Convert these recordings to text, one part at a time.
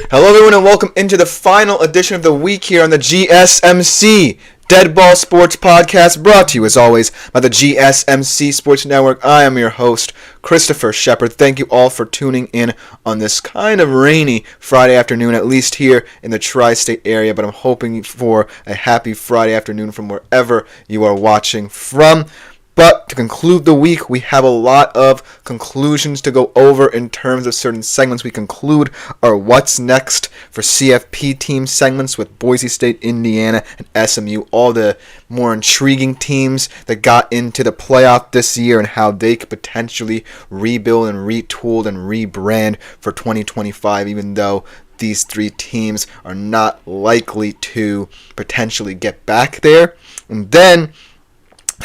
Hello everyone and welcome into the final edition of the week here on the GSMC Dead Ball Sports Podcast, brought to you as always by the GSMC Sports Network. I am your host, Christopher Shepard. Thank you all for tuning in on this kind of rainy Friday afternoon, at least here in the tri-state area, but I'm hoping for a happy Friday afternoon from wherever you are watching from. But to conclude the week, we have a lot of conclusions to go over in terms of certain segments. We conclude our What's Next for CFP team segments with Boise State, Indiana, and SMU, all the more intriguing teams that got into the playoff this year and how they could potentially rebuild and retool and rebrand for 2025, even though these three teams are not likely to potentially get back there. And then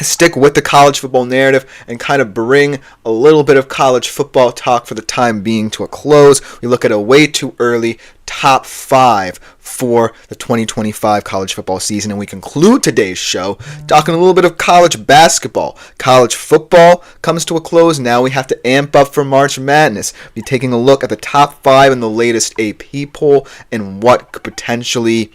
stick with the college football narrative and kind of bring a little bit of college football talk for the time being to a close. We look at a way too early top 5 for the 2025 college football season, and we conclude today's show talking a little bit of college basketball. College football comes to a close. Now we have to amp up for March Madness. We'll be taking a look at the top 5 in the latest AP poll and what could potentially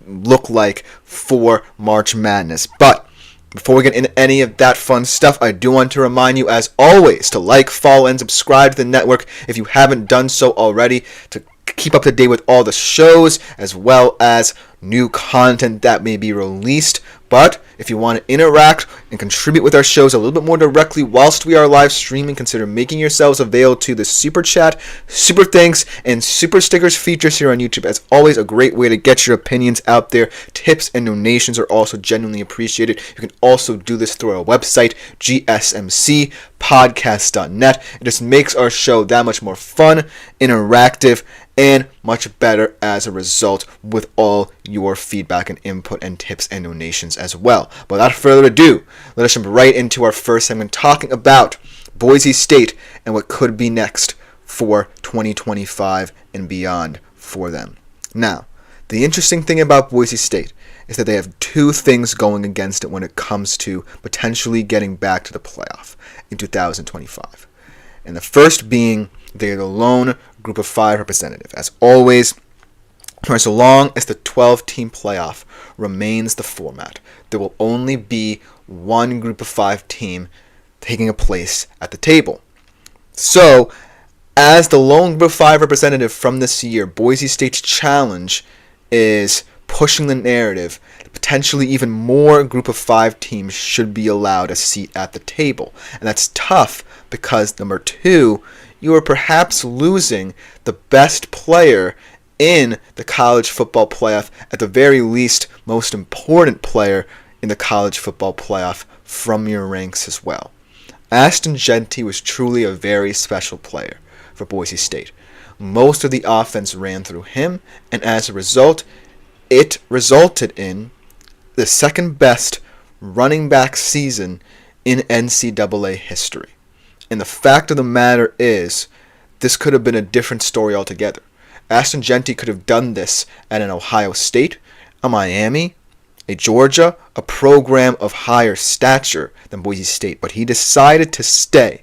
look like for March Madness. But before we get into any of that fun stuff, I do want to remind you, as always, to like, follow, and subscribe to the network if you haven't done so already, to keep up to date with all the shows, as well as new content that may be released. But if you want to interact and contribute with our shows a little bit more directly whilst we are live streaming, consider making yourselves available to the Super Chat, Super Thanks, and Super Stickers features here on YouTube. As always, a great way to get your opinions out there. Tips and donations are also genuinely appreciated. You can also do this through our website, gsmcpodcast.net. It just makes our show that much more fun, interactive, and much better as a result with all your feedback and input and tips and donations as well. But without further ado, let us jump right into our first segment talking about Boise State and what could be next for 2025 and beyond for them. Now, the interesting thing about Boise State is that they have two things going against it when it comes to potentially getting back to the playoff in 2025. And the first being they're the lone Group of 5 representative. As always, for as long as the 12-team playoff remains the format, there will only be one Group of 5 team taking a place at the table. So, as the lone Group of 5 representative from this year, Boise State's challenge is pushing the narrative that potentially even more Group of 5 teams should be allowed a seat at the table. And that's tough because, number 2, you are perhaps losing the best player in the college football playoff, at the very least, most important player in the college football playoff from your ranks as well. Ashton Jeanty was truly a very special player for Boise State. Most of the offense ran through him, and as a result, it resulted in the second best running back season in NCAA history. And the fact of the matter is, this could have been a different story altogether. Ashton Jeanty could have done this at an Ohio State, a Miami, a Georgia, a program of higher stature than Boise State, but he decided to stay.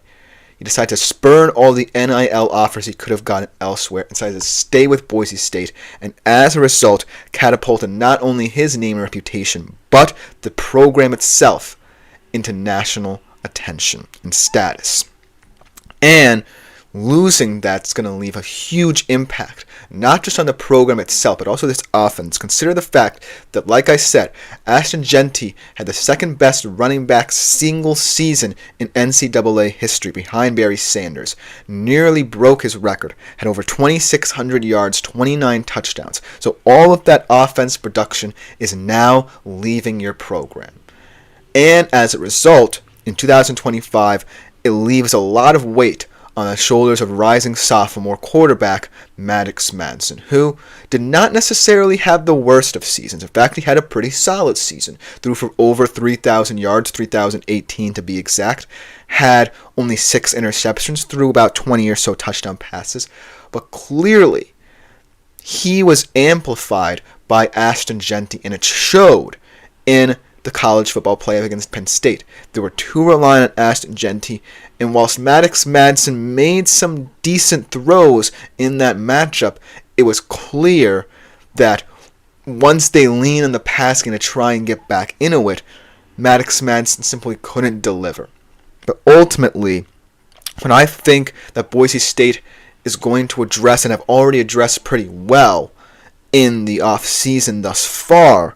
He decided to spurn all the NIL offers he could have gotten elsewhere and decided to stay with Boise State, and as a result, catapulted not only his name and reputation, but the program itself into national attention and status. And losing that's going to leave a huge impact, not just on the program itself, but also this offense. Consider the fact that, like I said, Ashton Jeanty had the second best running back single season in NCAA history behind Barry Sanders. Nearly broke his record, had over 2,600 yards, 29 touchdowns. So all of that offense production is now leaving your program. And as a result, in 2025, it leaves a lot of weight on the shoulders of rising sophomore quarterback Maddox Madsen, who did not necessarily have the worst of seasons. In fact, he had a pretty solid season. Threw for over 3,000 yards, 3,018 to be exact. Had only 6 interceptions, threw about 20 or so touchdown passes. But clearly, he was amplified by Ashton Jeanty, and it showed in the college football playoff against Penn State. They were too reliant on Ashton Jeanty, and whilst Maddox Madsen made some decent throws in that matchup, it was clear that once they lean on the pass game to try and get back into it, Maddox Madsen simply couldn't deliver. But ultimately, when I think that Boise State is going to address, and have already addressed pretty well in the offseason thus far,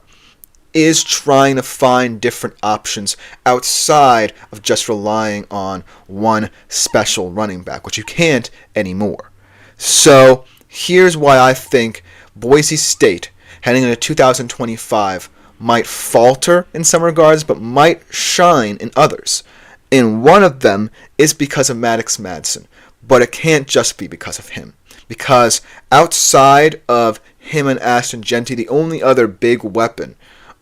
is trying to find different options outside of just relying on one special running back, which you can't anymore. So here's why I think Boise State, heading into 2025, might falter in some regards, but might shine in others. And one of them is because of Maddox Madsen. But it can't just be because of him. Because outside of him and Ashton Jeanty, the only other big weapon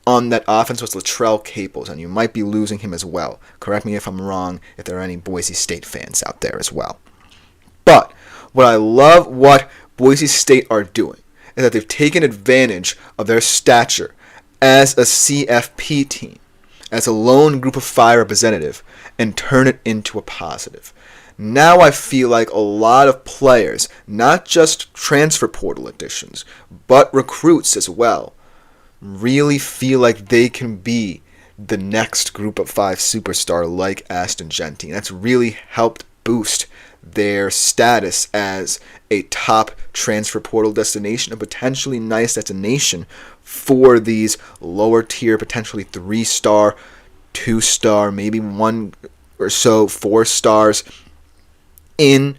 on that offense was Latrell Caples, and you might be losing him as well. Correct me if I'm wrong, if there are any Boise State fans out there as well. But what I love what Boise State are doing is that they've taken advantage of their stature as a CFP team, as a lone group of five representative, and turn it into a positive. Now I feel like a lot of players, not just transfer portal additions, but recruits as well, really feel like they can be the next group of five superstar like Ashton Jeanty. And that's really helped boost their status as a top transfer portal destination, a potentially nice destination for these lower tier, potentially 3-star, 2-star, maybe 1 or so 4 stars in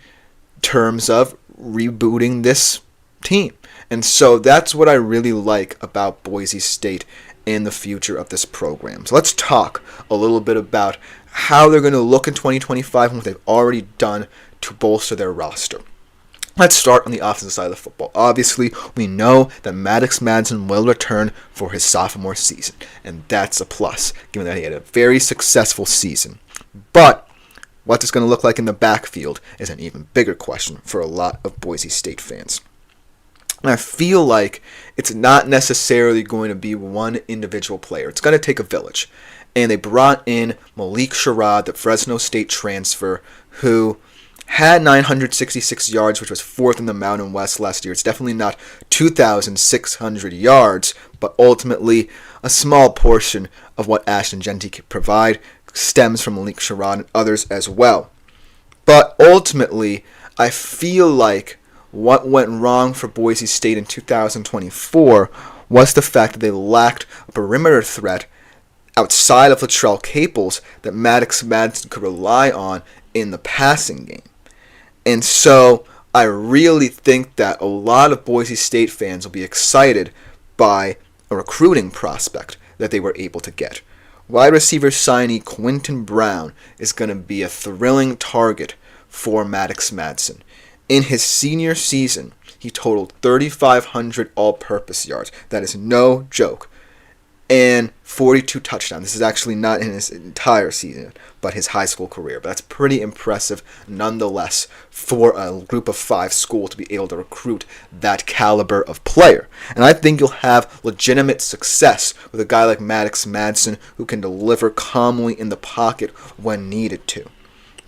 terms of rebooting this team. And so that's what I really like about Boise State and the future of this program. So let's talk a little bit about how they're going to look in 2025 and what they've already done to bolster their roster. Let's start on the offensive side of the football. Obviously, we know that Maddox Madsen will return for his sophomore season, and that's a plus, given that he had a very successful season. But what it's going to look like in the backfield is an even bigger question for a lot of Boise State fans. And I feel like it's not necessarily going to be one individual player. It's going to take a village. And they brought in Malik Sherrod, the Fresno State transfer, who had 966 yards, which was 4th in the Mountain West last year. It's definitely not 2,600 yards, but ultimately a small portion of what Ashton Jeanty could provide stems from Malik Sherrod and others as well. But ultimately, I feel like what went wrong for Boise State in 2024 was the fact that they lacked a perimeter threat outside of Latrell Caples that Maddox Madsen could rely on in the passing game. And so I really think that a lot of Boise State fans will be excited by a recruiting prospect that they were able to get. Wide receiver signee Quentin Brown is going to be a thrilling target for Maddox Madsen. In his senior season, he totaled 3,500 all-purpose yards. That is no joke. And 42 touchdowns. This is actually not in his entire season, but his high school career. But that's pretty impressive nonetheless for a group of 5 school to be able to recruit that caliber of player. And I think you'll have legitimate success with a guy like Maddox Madsen who can deliver calmly in the pocket when needed to.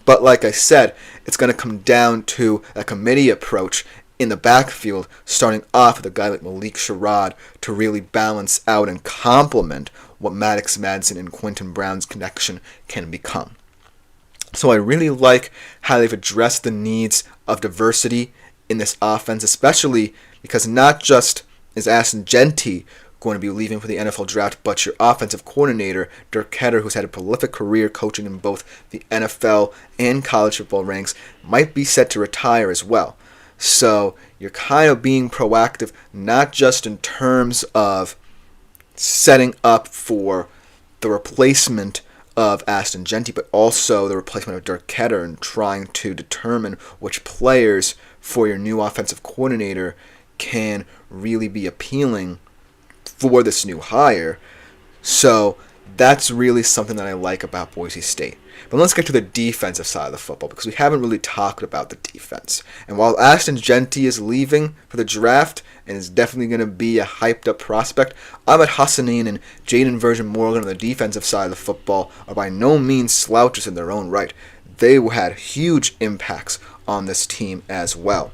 But like I said, it's going to come down to a committee approach in the backfield, starting off with a guy like Malik Sherrod to really balance out and complement what Maddox Madsen and Quentin Brown's connection can become. So I really like how they've addressed the needs of diversity in this offense, especially because not just is Ashton Jeanty going to be leaving for the NFL draft, but your offensive coordinator, Dirk Koetter, who's had a prolific career coaching in both the NFL and college football ranks, might be set to retire as well. So you're kind of being proactive, not just in terms of setting up for the replacement of Ashton Jeanty, but also the replacement of Dirk Koetter and trying to determine which players for your new offensive coordinator can really be appealing for this new hire. So that's really something that I like about Boise State. But let's get to the defensive side of the football, because we haven't really talked about the defense. And while Ashton Jeanty is leaving for the draft and is definitely going to be a hyped-up prospect, Ahmed Hassanin and Jaden Virgin Morgan on the defensive side of the football are by no means slouches in their own right. They had huge impacts on this team as well.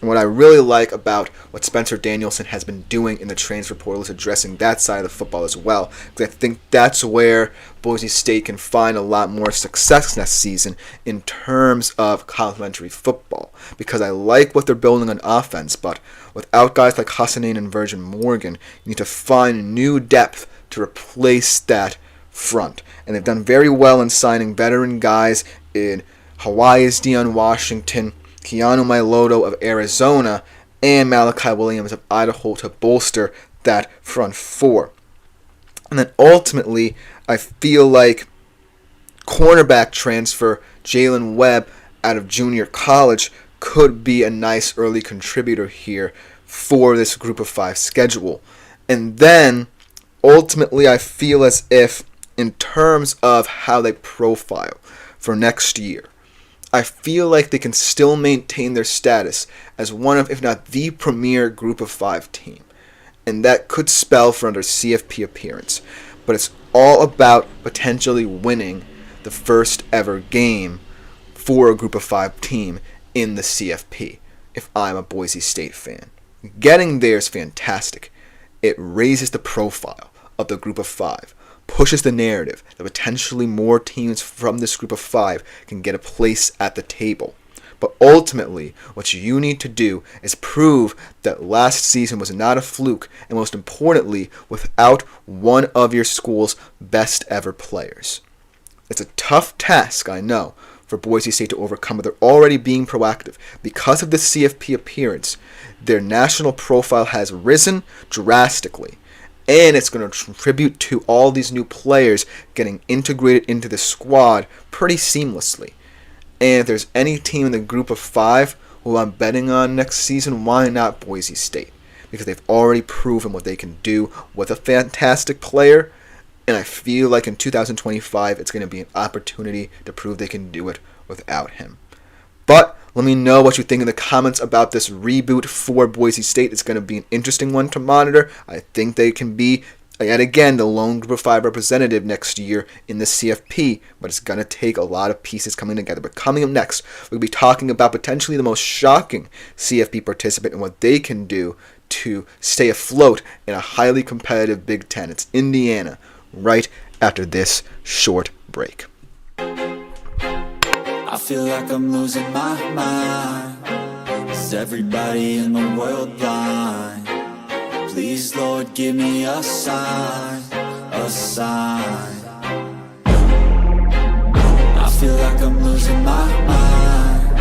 And what I really like about what Spencer Danielson has been doing in the transfer portal is addressing that side of the football as well. Because I think that's where Boise State can find a lot more success next season in terms of complementary football. Because I like what they're building on offense, but without guys like Hassanein and Virgin Morgan, you need to find new depth to replace that front. And they've done very well in signing veteran guys in Hawaii's Deion Washington, Keanu Mailoto of Arizona, and Malachi Williams of Idaho to bolster that front four. And then ultimately, I feel like cornerback transfer Jalen Webb out of junior college could be a nice early contributor here for this group of 5 schedule. And then ultimately, I feel as if in terms of how they profile for next year, I feel like they can still maintain their status as one of, if not the premier group of 5 team. And that could spell for another CFP appearance. But it's all about potentially winning the first ever game for a group of 5 team in the CFP, if I'm a Boise State fan. Getting there is fantastic. It raises the profile of the group of 5. Pushes the narrative that potentially more teams from this group of 5 can get a place at the table. But ultimately, what you need to do is prove that last season was not a fluke, and most importantly, without one of your school's best ever players. It's a tough task, I know, for Boise State to overcome, but they're already being proactive. Because of the CFP appearance, their national profile has risen drastically. And it's going to contribute to all these new players getting integrated into the squad pretty seamlessly. And if there's any team in the group of 5 who I'm betting on next season, why not Boise State? Because they've already proven what they can do with a fantastic player. And I feel like in 2025, it's going to be an opportunity to prove they can do it without him. But let me know what you think in the comments about this reboot for Boise State. It's going to be an interesting one to monitor. I think they can be, yet again, the lone group of 5 representative next year in the CFP, but it's going to take a lot of pieces coming together. But coming up next, we'll be talking about potentially the most shocking CFP participant and what they can do to stay afloat in a highly competitive Big Ten. It's Indiana, right after this short break. I feel like I'm losing my mind. Is everybody in the world blind? Please, Lord, give me a sign, a sign. I feel like I'm losing my mind.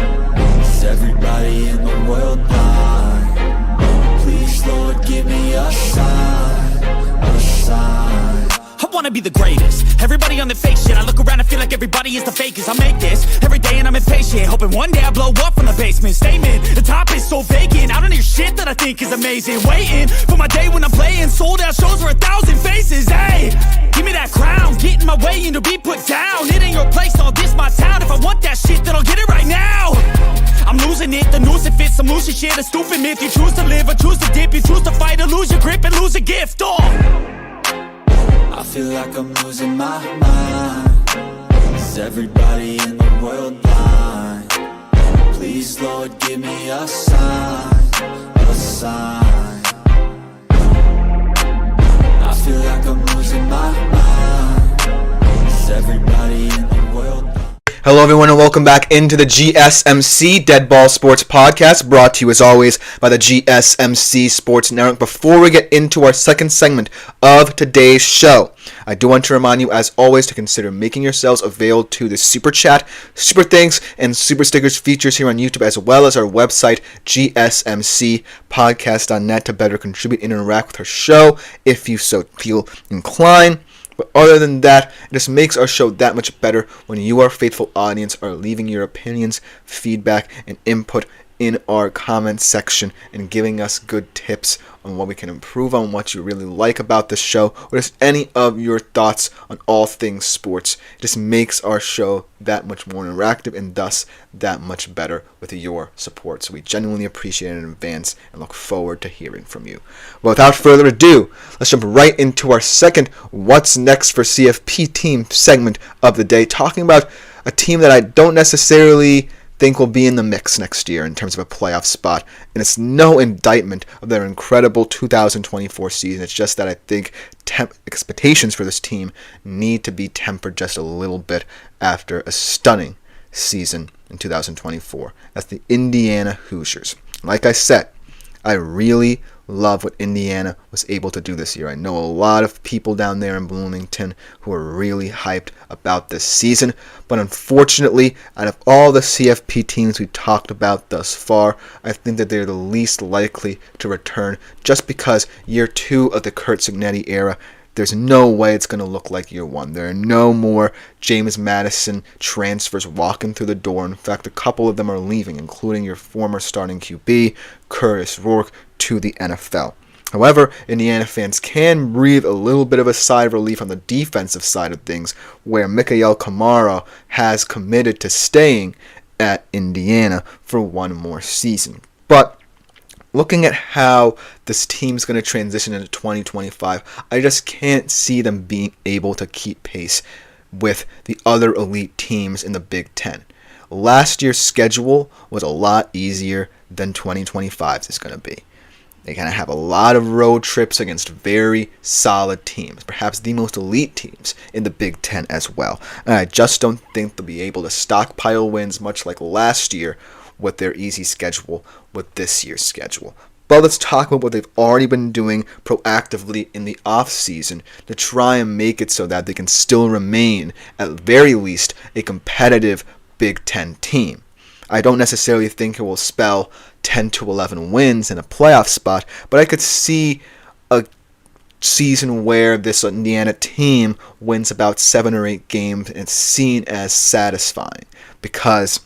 Is everybody in the world blind? Please, Lord, give me a sign, a sign. I wanna be the greatest. Everybody on the fake shit. I look around and feel like everybody is the fakest. I make this every day and I'm impatient, hoping one day I blow up from the basement. Statement, the top is so vacant. I don't hear shit that I think is amazing. Waiting for my day when I'm playing sold out shows for 1,000 faces. Hey, give me that crown, get in my way and to be put down. It ain't your place, all this my town. If I want that shit, then I'll get it right now. I'm losing it, the noose it fits. I'm losing shit, a stupid myth. You choose to live or choose to dip. You choose to fight or lose your grip and lose a gift. I feel like I'm losing my mind. Is everybody in the world blind? Please, Lord, give me a sign, a sign. I feel like I'm losing my mind. Is everybody in the world blind? Hello everyone and welcome back into the GSMC Dead Ball Sports Podcast, brought to you as always by the GSMC Sports Network. Before we get into our second segment of today's show, I do want to remind you as always to consider making yourselves available to the Super Chat, Super Thanks, and Super Stickers features here on YouTube, as well as our website gsmcpodcast.net to better contribute and interact with our show if you so feel inclined. But other than that, it just makes our show that much better when you, our faithful audience, are leaving your opinions, feedback, and input in our comments section and giving us good tips on what we can improve on, what you really like about the show, or just any of your thoughts on all things sports. It just makes our show that much more interactive and thus that much better with your support. So we genuinely appreciate it in advance and look forward to hearing from you. But without further ado, let's jump right into our second What's Next for CFP team segment of the day, talking about a team that I don't necessarily think will be in the mix next year in terms of a playoff spot. And it's no indictment of their incredible 2024 season. It's just that I think expectations for this team need to be tempered just a little bit after a stunning season in 2024. That's the Indiana Hoosiers. Like I said, I really love what Indiana was able to do this year. I know a lot of people down there in Bloomington who are really hyped about this season, but unfortunately, out of all the CFP teams we talked about thus far, I think that they're the least likely to return just because year 2 of the Curt Cignetti era, there's no way it's going to look like year 1. There are no more James Madison transfers walking through the door. In fact, a couple of them are leaving, including your former starting QB, Curtis Rourke, to the NFL. However, Indiana fans can breathe a little bit of a sigh of relief on the defensive side of things, where Mikael Kamara has committed to staying at Indiana for one more season. But looking at how this team's going to transition into 2025, I just can't see them being able to keep pace with the other elite teams in the Big Ten. Last year's schedule was a lot easier than 2025's is going to be. They're going to have a lot of road trips against very solid teams, perhaps the most elite teams in the Big Ten as well. And I just don't think they'll be able to stockpile wins much like last year with their easy schedule with this year's schedule. But let's talk about what they've already been doing proactively in the offseason to try and make it so that they can still remain, at very least, a competitive Big Ten team. I don't necessarily think it will spell 10 to 11 wins in a playoff spot, but I could see a season where this Indiana team wins about 7 or 8 games and it's seen as satisfying, because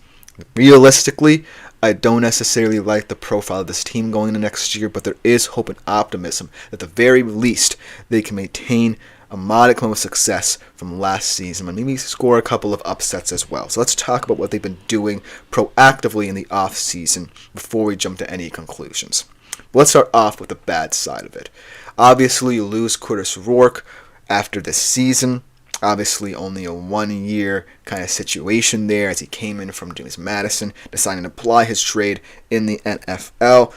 realistically, I don't necessarily like the profile of this team going into next year, but there is hope and optimism that at the very least they can maintain a modicum of success from last season and maybe score a couple of upsets as well. So let's talk about what they've been doing proactively in the offseason before we jump to any conclusions. Let's start off with the bad side of it. Obviously, you lose Curtis Rourke after this season. Obviously, only a 1-year kind of situation there as he came in from James Madison, deciding to apply his trade in the NFL.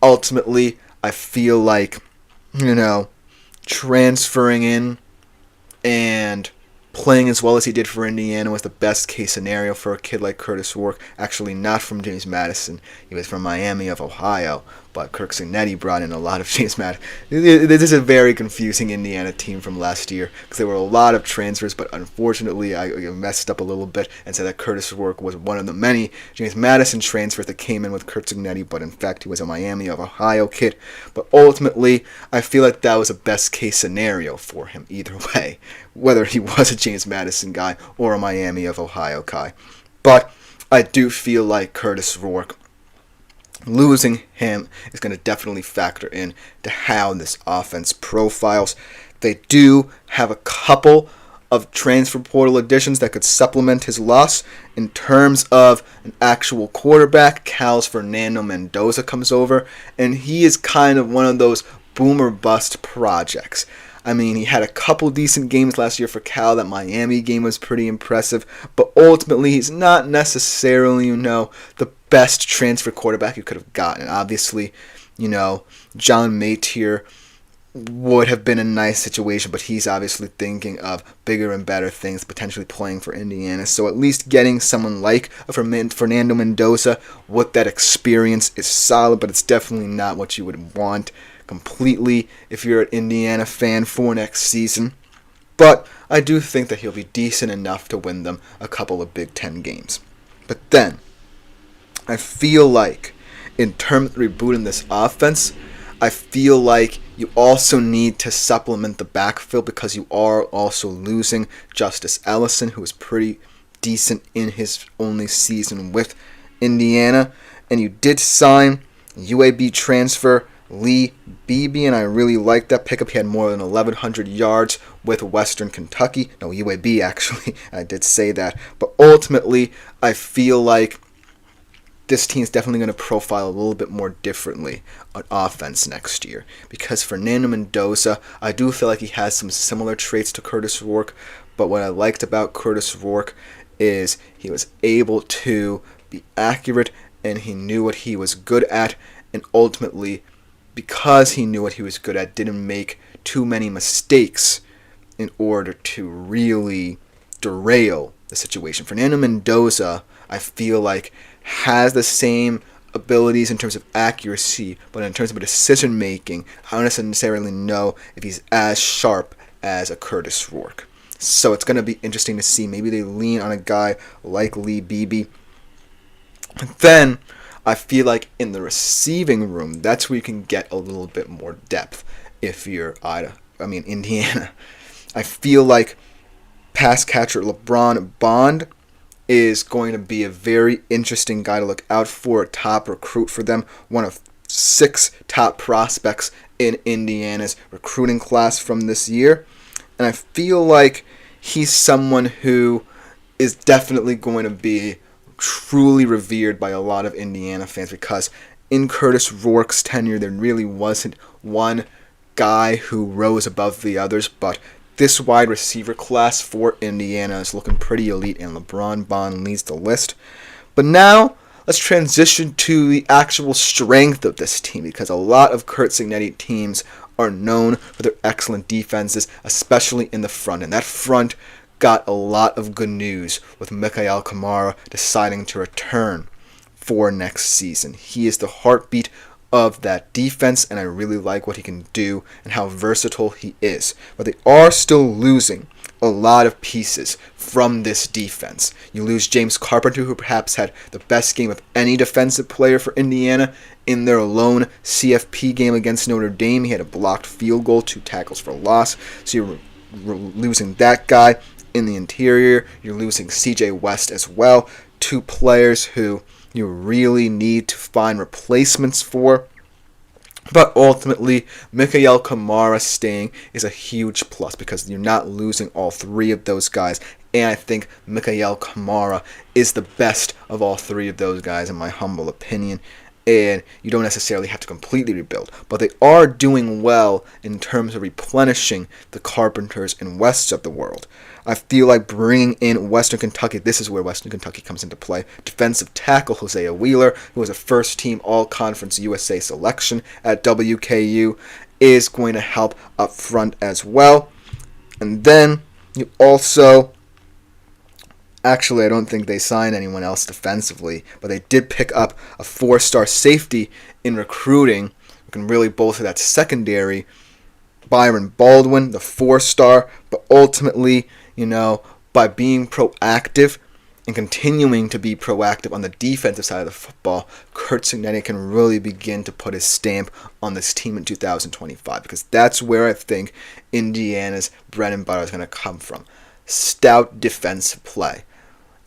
Ultimately, I feel like, transferring in and playing as well as he did for Indiana was the best case scenario for a kid like Curtis Rourke. Actually, not from James Madison. He was from Miami of Ohio, but Curt Cignetti brought in a lot of James Madison. This is a very confusing Indiana team from last year because there were a lot of transfers, but unfortunately I messed up a little bit and said that Curtis Rourke was one of the many James Madison transfers that came in with Curt Cignetti, but in fact he was a Miami of Ohio kid. But ultimately, I feel like that was a best case scenario for him either way, whether he was a James Madison guy or a Miami of Ohio guy. But I do feel like Curtis Rourke, losing him is going to definitely factor in to how this offense profiles. They do have a couple of transfer portal additions that could supplement his loss. In terms of an actual quarterback, Cal's Fernando Mendoza comes over, and he is kind of one of those boom or bust projects. I mean, he had a couple decent games last year for Cal. That Miami game was pretty impressive. But ultimately, he's not necessarily, the best transfer quarterback you could have gotten. And obviously, John Matier would have been a nice situation, but he's obviously thinking of bigger and better things, potentially playing for Indiana. So at least getting someone like Fernando Mendoza with that experience is solid, but it's definitely not what you would want completely if you're an Indiana fan for next season. But I do think that he'll be decent enough to win them a couple of Big Ten games. But then, I feel like in terms of rebooting this offense, I feel like you also need to supplement the backfield because you are also losing Justice Ellison, who was pretty decent in his only season with Indiana. And you did sign UAB transfer Lee Beebe, and I really liked that pickup. He had more than 1,100 yards with Western Kentucky. No, UAB actually, I did say that. But ultimately, I feel like this team's definitely going to profile a little bit more differently on offense next year. Because Fernando Mendoza, I do feel like he has some similar traits to Curtis Rourke. But what I liked about Curtis Rourke is he was able to be accurate, and he knew what he was good at, and ultimately, because he knew what he was good at, didn't make too many mistakes in order to really derail the situation. Fernando Mendoza, I feel like, has the same abilities in terms of accuracy, but in terms of decision making, I don't necessarily know if he's as sharp as a Curtis Rourke. So it's going to be interesting to see. Maybe they lean on a guy like Lee Beebe. But then I feel like in the receiving room, that's where you can get a little bit more depth if you're Indiana. I feel like pass catcher LeBron Bond is going to be a very interesting guy to look out for, a top recruit for them, one of 6 top prospects in Indiana's recruiting class from this year. And I feel like he's someone who is definitely going to be truly revered by a lot of Indiana fans, because in Curtis Rourke's tenure, there really wasn't one guy who rose above the others, but this wide receiver class for Indiana is looking pretty elite, and LeBron Bond leads the list. But now, let's transition to the actual strength of this team, because a lot of Curt Cignetti teams are known for their excellent defenses, especially in the front. And that front got a lot of good news with Mikael Kamara deciding to return for next season. He is the heartbeat of that defense, and I really like what he can do and how versatile he is. But they are still losing a lot of pieces from this defense. You lose James Carpenter, who perhaps had the best game of any defensive player for Indiana in their lone CFP game against Notre Dame. He had a blocked field goal, 2 tackles for loss. So you're losing that guy. In the interior, you're losing CJ West as well. 2 players who you really need to find replacements for. But ultimately, Mikael Kamara staying is a huge plus, because you're not losing all 3 of those guys. And I think Mikael Kamara is the best of all 3 of those guys, in my humble opinion. And you don't necessarily have to completely rebuild. But they are doing well in terms of replenishing the Carpenters and Wests of the world. I feel like bringing in Western Kentucky, this is where Western Kentucky comes into play. Defensive tackle Hosea Wheeler, who was a first-team All-Conference USA selection at WKU, is going to help up front as well. And then you also... Actually, I don't think they signed anyone else defensively, but they did pick up a 4-star safety in recruiting who can really bolster that secondary. Byron Baldwin, the 4-star, but ultimately, by being proactive and continuing to be proactive on the defensive side of the football, Curt Cignetti can really begin to put his stamp on this team in 2025, because that's where I think Indiana's bread and butter is going to come from. Stout defensive play.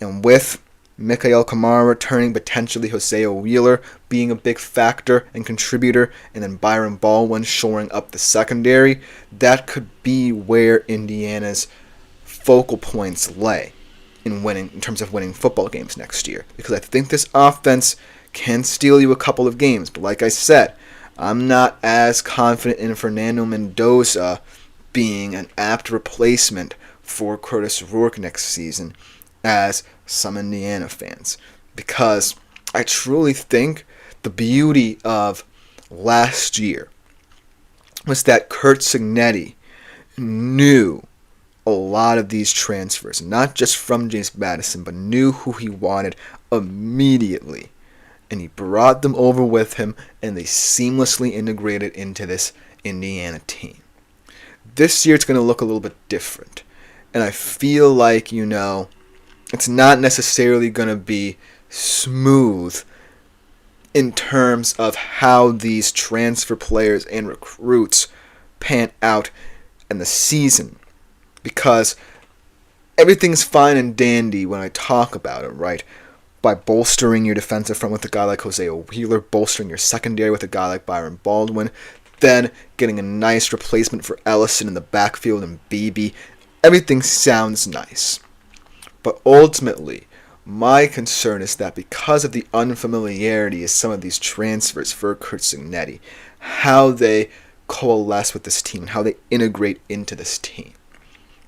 And with Mikael Kamara returning, potentially Hosea Wheeler being a big factor and contributor, and then Byron Baldwin shoring up the secondary, that could be where Indiana's focal points lay in terms of winning football games next year. Because I think this offense can steal you a couple of games. But like I said, I'm not as confident in Fernando Mendoza being an apt replacement for Curtis Rourke next season as some Indiana fans, because I truly think the beauty of last year was that Curt Cignetti knew a lot of these transfers, not just from James Madison, but knew who he wanted immediately, and he brought them over with him, and they seamlessly integrated into this Indiana team. This year it's going to look a little bit different, and I feel like, it's not necessarily going to be smooth in terms of how these transfer players and recruits pan out in the season. Because everything's fine and dandy when I talk about it, right? By bolstering your defensive front with a guy like Hosea Wheeler, bolstering your secondary with a guy like Byron Baldwin, then getting a nice replacement for Ellison in the backfield and Beebe. Everything sounds nice. But ultimately, my concern is that because of the unfamiliarity of some of these transfers for Curt Cignetti, how they coalesce with this team and how they integrate into this team.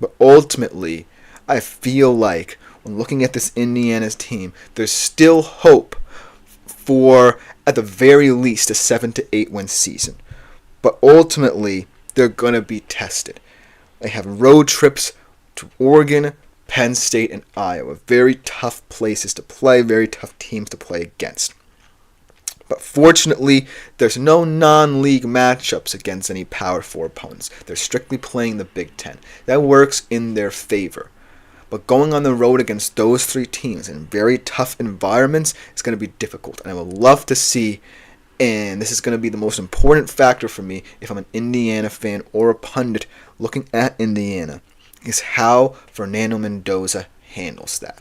But ultimately, I feel like when looking at this Indiana's team, there's still hope for, at the very least, a 7-8 win season. But ultimately, they're going to be tested. They have road trips to Oregon, Penn State, and Iowa. Very tough places to play, very tough teams to play against. But fortunately, there's no non-league matchups against any Power 4 opponents. They're strictly playing the Big Ten. That works in their favor. But going on the road against those three teams in very tough environments is going to be difficult. And I would love to see, and this is going to be the most important factor for me if I'm an Indiana fan or a pundit looking at Indiana, is how Fernando Mendoza handles that.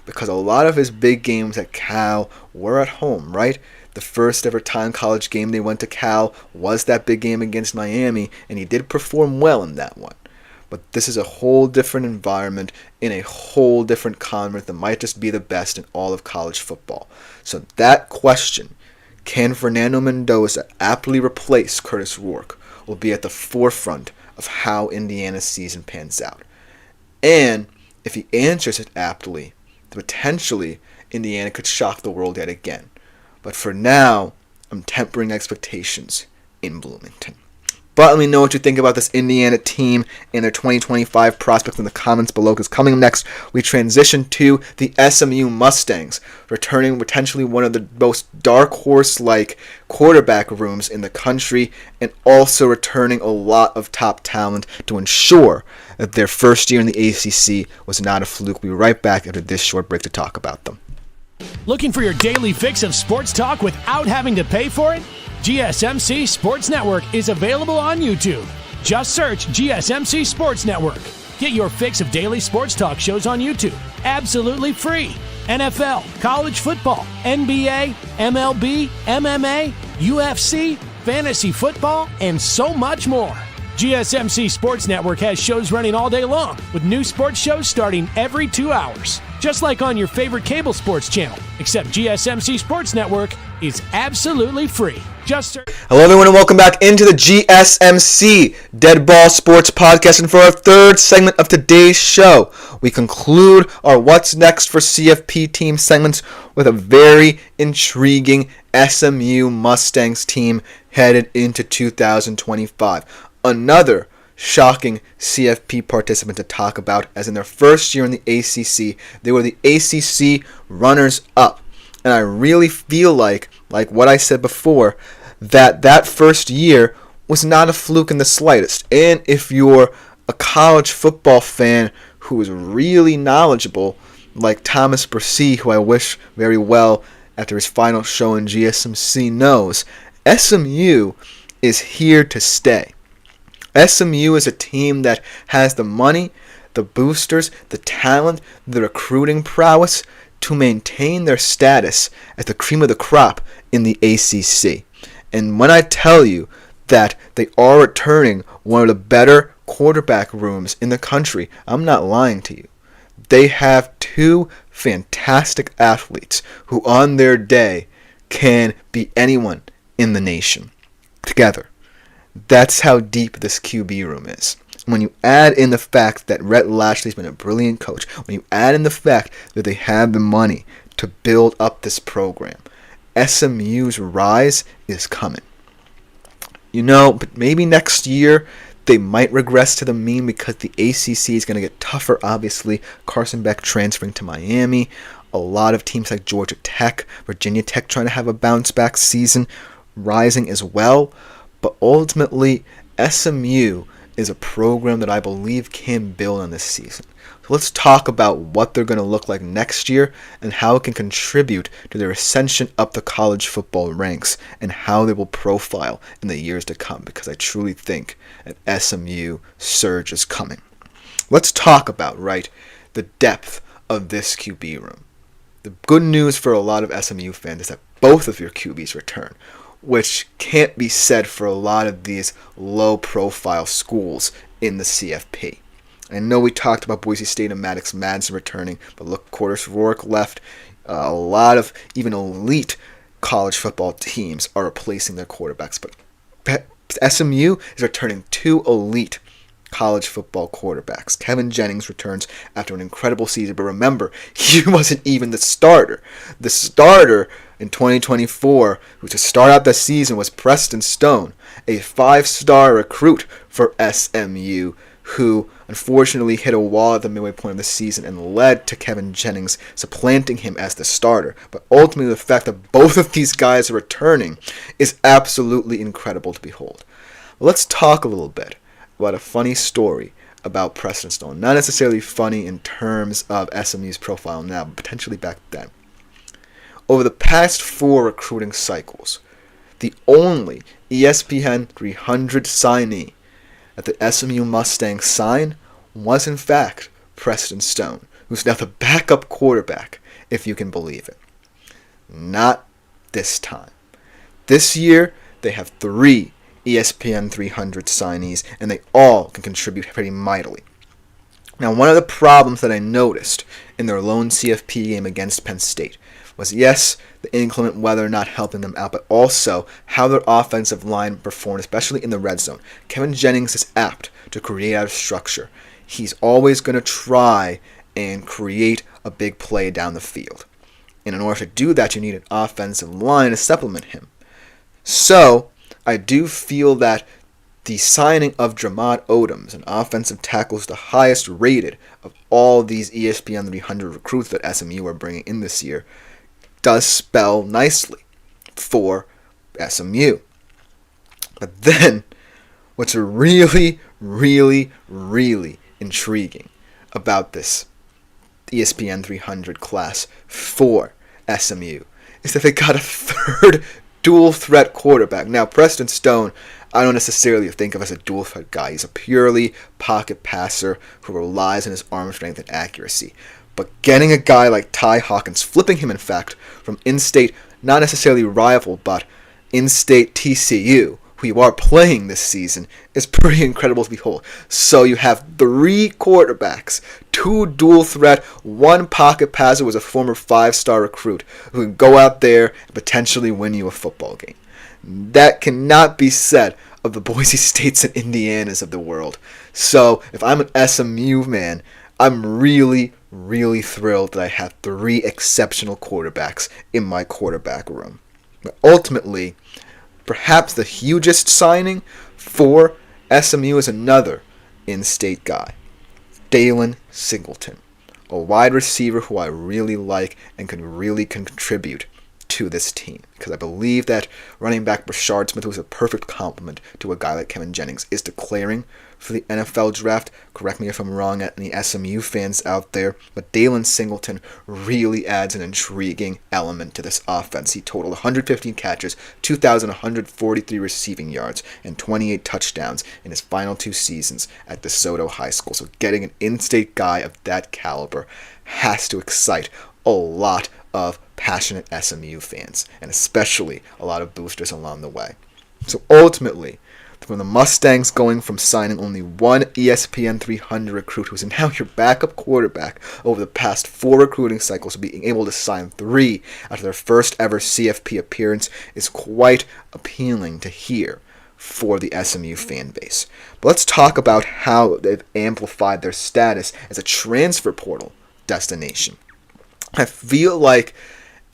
Because a lot of his big games at Cal were at home, right? The first ever time college game they went to Cal was that big game against Miami, and he did perform well in that one. But this is a whole different environment in a whole different conference that might just be the best in all of college football. So that question, can Fernando Mendoza aptly replace Curtis Rourke, will be at the forefront of how Indiana's season pans out. And if he answers it aptly, potentially Indiana could shock the world yet again. But for now, I'm tempering expectations in Bloomington. But let me know what you think about this Indiana team and their 2025 prospects in the comments below, because coming next, we transition to the SMU Mustangs, returning potentially one of the most dark horse-like quarterback rooms in the country, and also returning a lot of top talent to ensure that their first year in the ACC was not a fluke. We'll be right back after this short break to talk about them. Looking for your daily fix of sports talk without having to pay for it? GSMC Sports Network is available on YouTube. Just search GSMC Sports Network. Get your fix of daily sports talk shows on YouTube, absolutely free. NFL, college football, NBA, MLB, MMA, UFC, fantasy football, and so much more. GSMC Sports Network has shows running all day long, with new sports shows starting every 2 hours. Just like on your favorite cable sports channel, except GSMC Sports Network is absolutely free. Hello everyone and welcome back into the GSMC Dead Ball Sports Podcast, and for our third segment of today's show, we conclude our What's Next for CFP team segments with a very intriguing SMU Mustangs team headed into 2025. Another shocking CFP participant to talk about, as in their first year in the ACC, they were the ACC runners-up. And I really feel like what I said before, that first year was not a fluke in the slightest. And if you're a college football fan who is really knowledgeable, like Thomas Brissy, who I wish very well after his final show in GSMC, knows, SMU is here to stay. SMU is a team that has the money, the boosters, the talent, the recruiting prowess to maintain their status as the cream of the crop in the ACC. And when I tell you that they are returning one of the better quarterback rooms in the country, I'm not lying to you. They have two fantastic athletes who on their day can beat anyone in the nation together. That's how deep this QB room is. When you add in the fact that Rhett Lashley's been a brilliant coach, when you add in the fact that they have the money to build up this program, SMU's rise is coming. But maybe next year they might regress to the mean because the ACC is going to get tougher, obviously. Carson Beck transferring to Miami. A lot of teams like Georgia Tech, Virginia Tech trying to have a bounce-back season, rising as well. But ultimately, SMU is a program that I believe can build on this season. So let's talk about what they're going to look like next year and how it can contribute to their ascension up the college football ranks and how they will profile in the years to come, because I truly think an SMU surge is coming. Let's talk about, the depth of this QB room. The good news for a lot of SMU fans is that both of your QBs return, which can't be said for a lot of these low-profile schools in the CFP. I know we talked about Boise State and Maddox Madsen returning, but look, Curtis Rourke left. A lot of even elite college football teams are replacing their quarterbacks, but SMU is returning two elite college football quarterbacks. Kevin Jennings returns after an incredible season, but remember, he wasn't even the starter. The starter in 2024, who to start out the season was Preston Stone, a 5-star recruit for SMU, who unfortunately hit a wall at the midway point of the season and led to Kevin Jennings supplanting him as the starter. But ultimately, the fact that both of these guys are returning is absolutely incredible to behold. Let's talk a little bit about a funny story about Preston Stone. Not necessarily funny in terms of SMU's profile now, but potentially back then. Over the past 4 recruiting cycles, the only ESPN 300 signee that the SMU Mustangs signed was in fact Preston Stone, who's now the backup quarterback, if you can believe it. Not this time. This year, they have 3 ESPN 300 signees, and they all can contribute pretty mightily. Now, one of the problems that I noticed in their lone CFP game against Penn State was, yes, the inclement weather not helping them out, but also how their offensive line performed, especially in the red zone. Kevin Jennings is apt to create out of structure. He's always going to try and create a big play down the field. And in order to do that, you need an offensive line to supplement him. So, I do feel that the signing of Dramod Odoms, an offensive tackle, is the highest rated of all these ESPN 300 recruits that SMU are bringing in this year, does spell nicely for SMU. But then, what's really, really, really intriguing about this ESPN 300 class for SMU is that they got a third dual threat quarterback. Now, Preston Stone, I don't necessarily think of as a dual threat guy. He's a purely pocket passer who relies on his arm strength and accuracy. But getting a guy like Ty Hawkins, flipping him in fact from in-state, not necessarily rival, but in-state TCU, who you are playing this season, is pretty incredible to behold. So you have 3 quarterbacks, 2 dual threat, 1 pocket passer who was a former 5-star recruit who can go out there and potentially win you a football game. That cannot be said of the Boise States and Indianas of the world. So if I'm an SMU man, I'm really, really thrilled that I have 3 exceptional quarterbacks in my quarterback room. But ultimately, perhaps the hugest signing for SMU is another in-state guy, Dalen Singleton, a wide receiver who I really like and can really contribute to this team, because I believe that running back Brashard Smith, who is a perfect complement to a guy like Kevin Jennings, is declaring for the NFL draft. Correct me if I'm wrong, any SMU fans out there, but Dalen Singleton really adds an intriguing element to this offense. He totaled 115 catches, 2,143 receiving yards, and 28 touchdowns in his final 2 seasons at DeSoto High School. So getting an in-state guy of that caliber has to excite a lot of passionate SMU fans, and especially a lot of boosters along the way. So ultimately, from the Mustangs going from signing only 1 ESPN 300 recruit who's now your backup quarterback over the past 4 recruiting cycles to being able to sign 3 after their first ever CFP appearance is quite appealing to hear for the SMU fan base. But let's talk about how they've amplified their status as a transfer portal destination. I feel like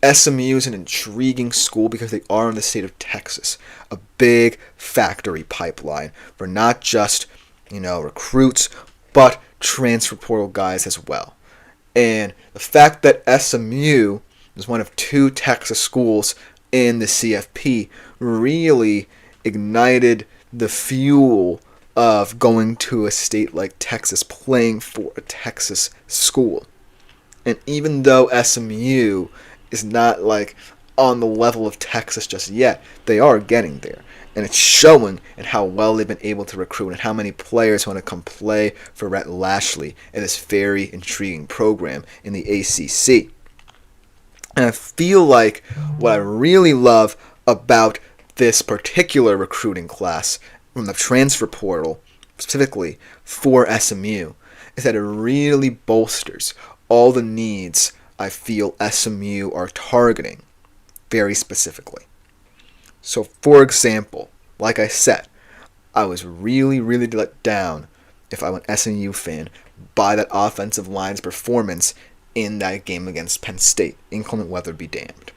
SMU is an intriguing school because they are in the state of Texas, a big factory pipeline for not just, recruits, but transfer portal guys as well. And the fact that SMU is one of 2 Texas schools in the CFP really ignited the fuel of going to a state like Texas, playing for a Texas school. And even though SMU is not on the level of Texas just yet, they are getting there. And it's showing in how well they've been able to recruit and how many players want to come play for Rhett Lashley in this very intriguing program in the ACC. And I feel like what I really love about this particular recruiting class from the transfer portal, specifically for SMU, is that it really bolsters all the needs I feel SMU are targeting very specifically. So, for example, like I said, I was really, really let down if I'm an SMU fan, by that offensive line's performance in that game against Penn State. Inclement weather be damned.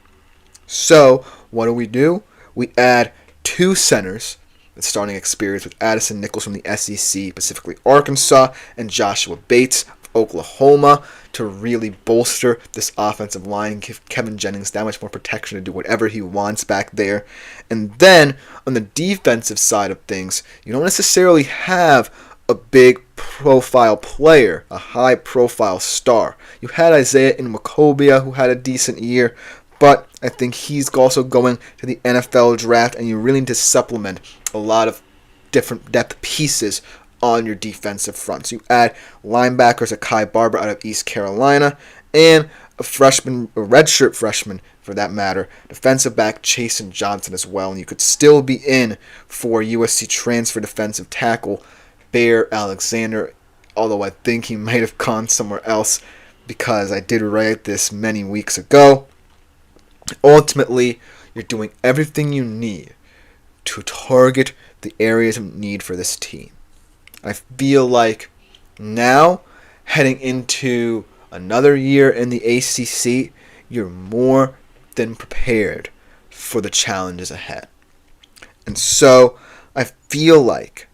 So, what do? We add 2 centers with starting experience with Addison Nichols from the SEC, specifically Arkansas, and Joshua Bates of Oklahoma to really bolster this offensive line and give Kevin Jennings that much more protection to do whatever he wants back there. And then, on the defensive side of things, you don't necessarily have a big profile player, a high profile star. You had Isaiah Nwokobia, who had a decent year, but I think he's also going to the NFL draft, and you really need to supplement a lot of different depth pieces on your defensive front. So you add linebackers Akai Barber out of East Carolina, and a redshirt freshman for that matter, defensive back Chasen Johnson as well, and you could still be in for USC transfer defensive tackle Bear Alexander, although I think he might have gone somewhere else because I did write this many weeks ago. Ultimately, you're doing everything you need to target the areas of need for this team. I feel like now, heading into another year in the ACC, you're more than prepared for the challenges ahead. And so, I feel like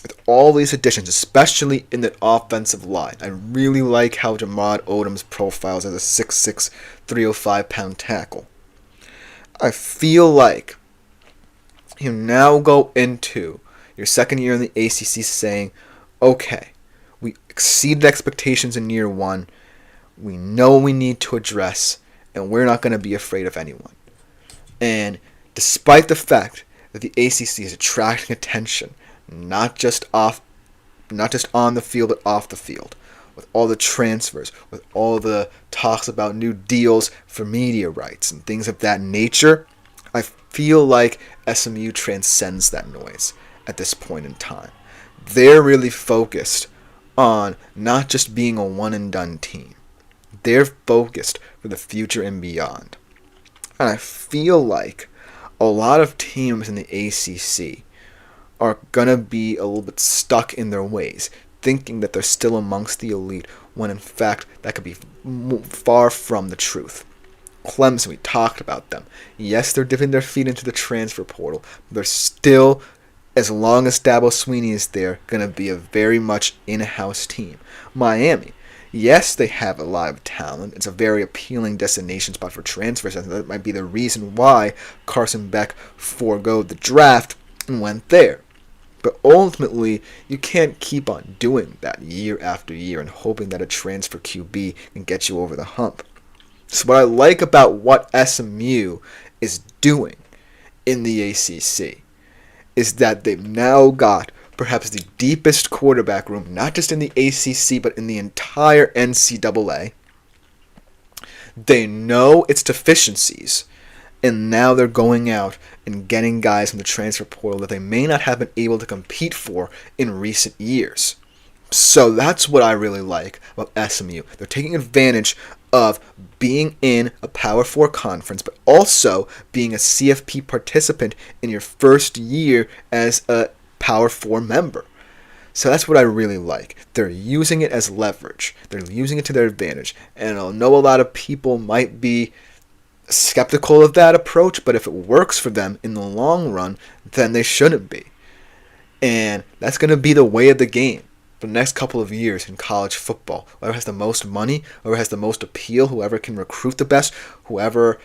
with all these additions, especially in the offensive line, I really like how Jamad Odom's profiles as a 6'6", 305-pound tackle. I feel like you now go into your second year in the ACC saying, okay, we exceeded expectations in year 1, we know we need to address, and we're not going to be afraid of anyone. And despite the fact that the ACC is attracting attention, not just on the field, but off the field, with all the transfers, with all the talks about new deals for media rights and things of that nature, I feel like SMU transcends that noise at this point in time. They're really focused on not just being a one-and-done team. They're focused for the future and beyond. And I feel like a lot of teams in the ACC are going to be a little bit stuck in their ways, thinking that they're still amongst the elite, when in fact that could be far from the truth. Clemson, we talked about them. Yes, they're dipping their feet into the transfer portal, but they're still, as long as Dabo Swinney is there, going to be a very much in-house team. Miami, yes, they have a lot of talent. It's a very appealing destination spot for transfers, and that might be the reason why Carson Beck foregoed the draft and went there. But ultimately, you can't keep on doing that year after year and hoping that a transfer QB can get you over the hump. So what I like about what SMU is doing in the ACC is that they've now got perhaps the deepest quarterback room, not just in the ACC, but in the entire NCAA. They know its deficiencies, and now they're going out and getting guys from the transfer portal that they may not have been able to compete for in recent years. So that's what I really like about SMU. They're taking advantage of being in a Power 4 conference, but also being a CFP participant in your first year as a Power 4 member. So that's what I really like. They're using it as leverage. They're using it to their advantage. And I know a lot of people might be skeptical of that approach, but if it works for them in the long run, then they shouldn't be. And that's going to be the way of the game for the next couple of years in college football. Whoever has the most money, whoever has the most appeal, whoever can recruit the best, whoever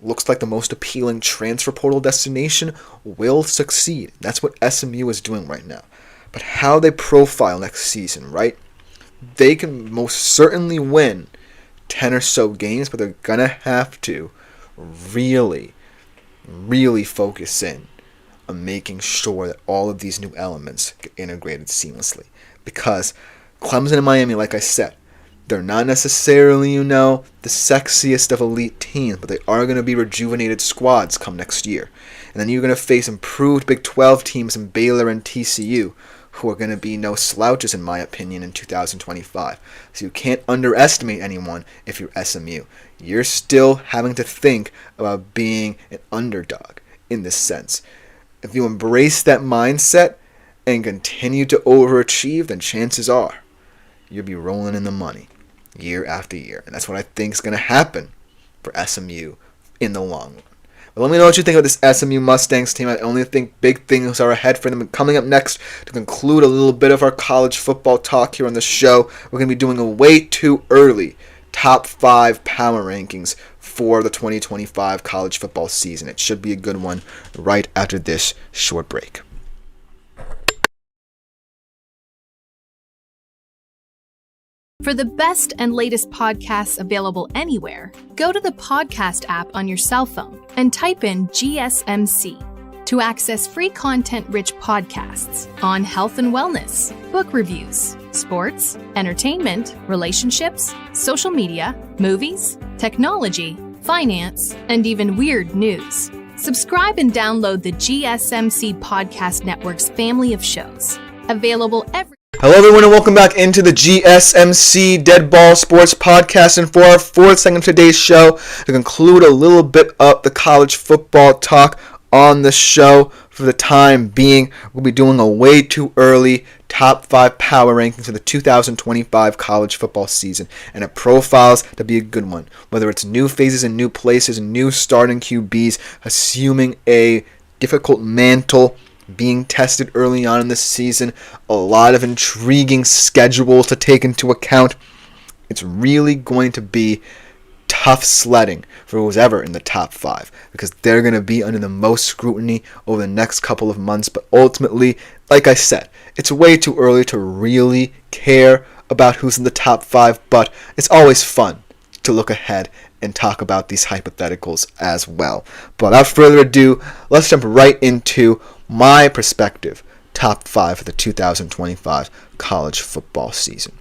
looks like the most appealing transfer portal destination will succeed. That's what SMU is doing right now. But how they profile next season, right? They can most certainly win 10 or so games, but they're going to have to really focus in on making sure that all of these new elements get integrated seamlessly. Because Clemson and Miami, like I said, they're not necessarily, the sexiest of elite teams, but they are going to be rejuvenated squads come next year. And then you're going to face improved Big 12 teams in Baylor and TCU, who are going to be no slouches, in my opinion, in 2025. So you can't underestimate anyone if you're SMU. You're still having to think about being an underdog in this sense. If you embrace that mindset and continue to overachieve, then chances are you'll be rolling in the money year after year. And that's what I think is going to happen for SMU in the long run. But let me know what you think of this SMU Mustangs team. I only think big things are ahead for them. And coming up next, to conclude a little bit of our college football talk here on the show, we're going to be doing a way too early top 5 power rankings for the 2025 college football season. It should be a good one right after this short break. For the best and latest podcasts available anywhere, go to the podcast app on your cell phone and type in GSMC to access free content-rich podcasts on health and wellness, book reviews, sports, entertainment, relationships, social media, movies, technology, finance, and even weird news. Subscribe and download the GSMC Podcast Network's family of shows, available every... Hello everyone and welcome back into the GSMC Dead Ball Sports Podcast, and for our fourth segment of today's show, to conclude a little bit of the college football talk on the show for the time being, we'll be doing a way too early top 5 power rankings for the 2025 college football season, and it profiles to be a good one, whether it's new phases and new places, new starting QBs, assuming a difficult mantle, being tested early on in the season, a lot of intriguing schedules to take into account. It's really going to be tough sledding for who's ever in the top 5, because they're going to be under the most scrutiny over the next couple of months. But ultimately, like I said, it's way too early to really care about who's in the top 5, but it's always fun to look ahead and talk about these hypotheticals as well. But without further ado, let's jump right into my perspective top 5 for the 2025 college football season.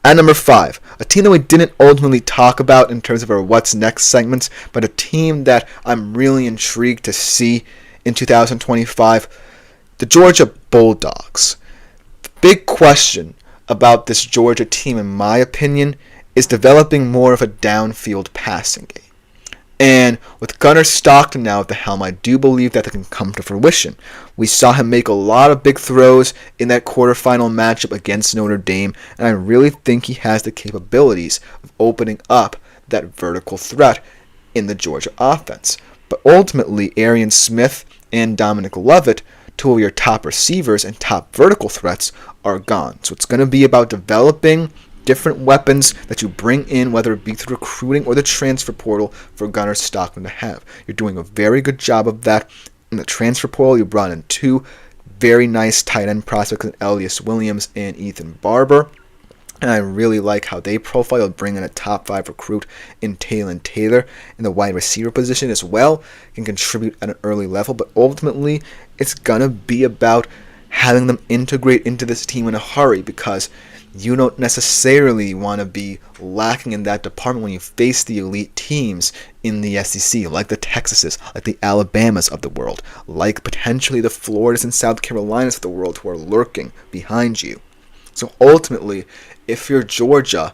At number 5, a team that we didn't ultimately talk about in terms of our What's Next segments, but a team that I'm really intrigued to see in 2025, the Georgia Bulldogs. The big question about this Georgia team, in my opinion, is developing more of a downfield passing game. And with Gunnar Stockton now at the helm, I do believe that can come to fruition. We saw him make a lot of big throws in that quarterfinal matchup against Notre Dame, and I really think he has the capabilities of opening up that vertical threat in the Georgia offense. But ultimately, Arian Smith and Dominic Lovett, two of your top receivers and top vertical threats, are gone. So it's going to be about developing different weapons that you bring in, whether it be through recruiting or the transfer portal, for Gunnar Stockton to have. You're doing a very good job of that. In the transfer portal, you brought in 2 very nice tight end prospects in Elias Williams and Ethan Barber. And I really like how they profile. Bring in a top 5 recruit in Taylon Taylor in the wide receiver position as well. Can contribute at an early level, but ultimately it's going to be about having them integrate into this team in a hurry, because you don't necessarily want to be lacking in that department when you face the elite teams in the SEC, like the Texases, like the Alabamas of the world, like potentially the Floridas and South Carolinas of the world, who are lurking behind you. So ultimately, if you're Georgia,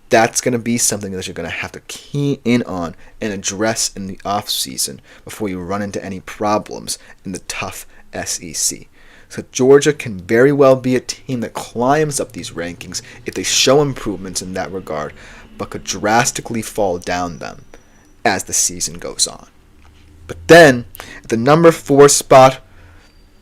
that's going to be something that you're going to have to key in on and address in the offseason before you run into any problems in the tough SEC. So Georgia can very well be a team that climbs up these rankings if they show improvements in that regard, but could drastically fall down them as the season goes on. But then, at the number 4 spot,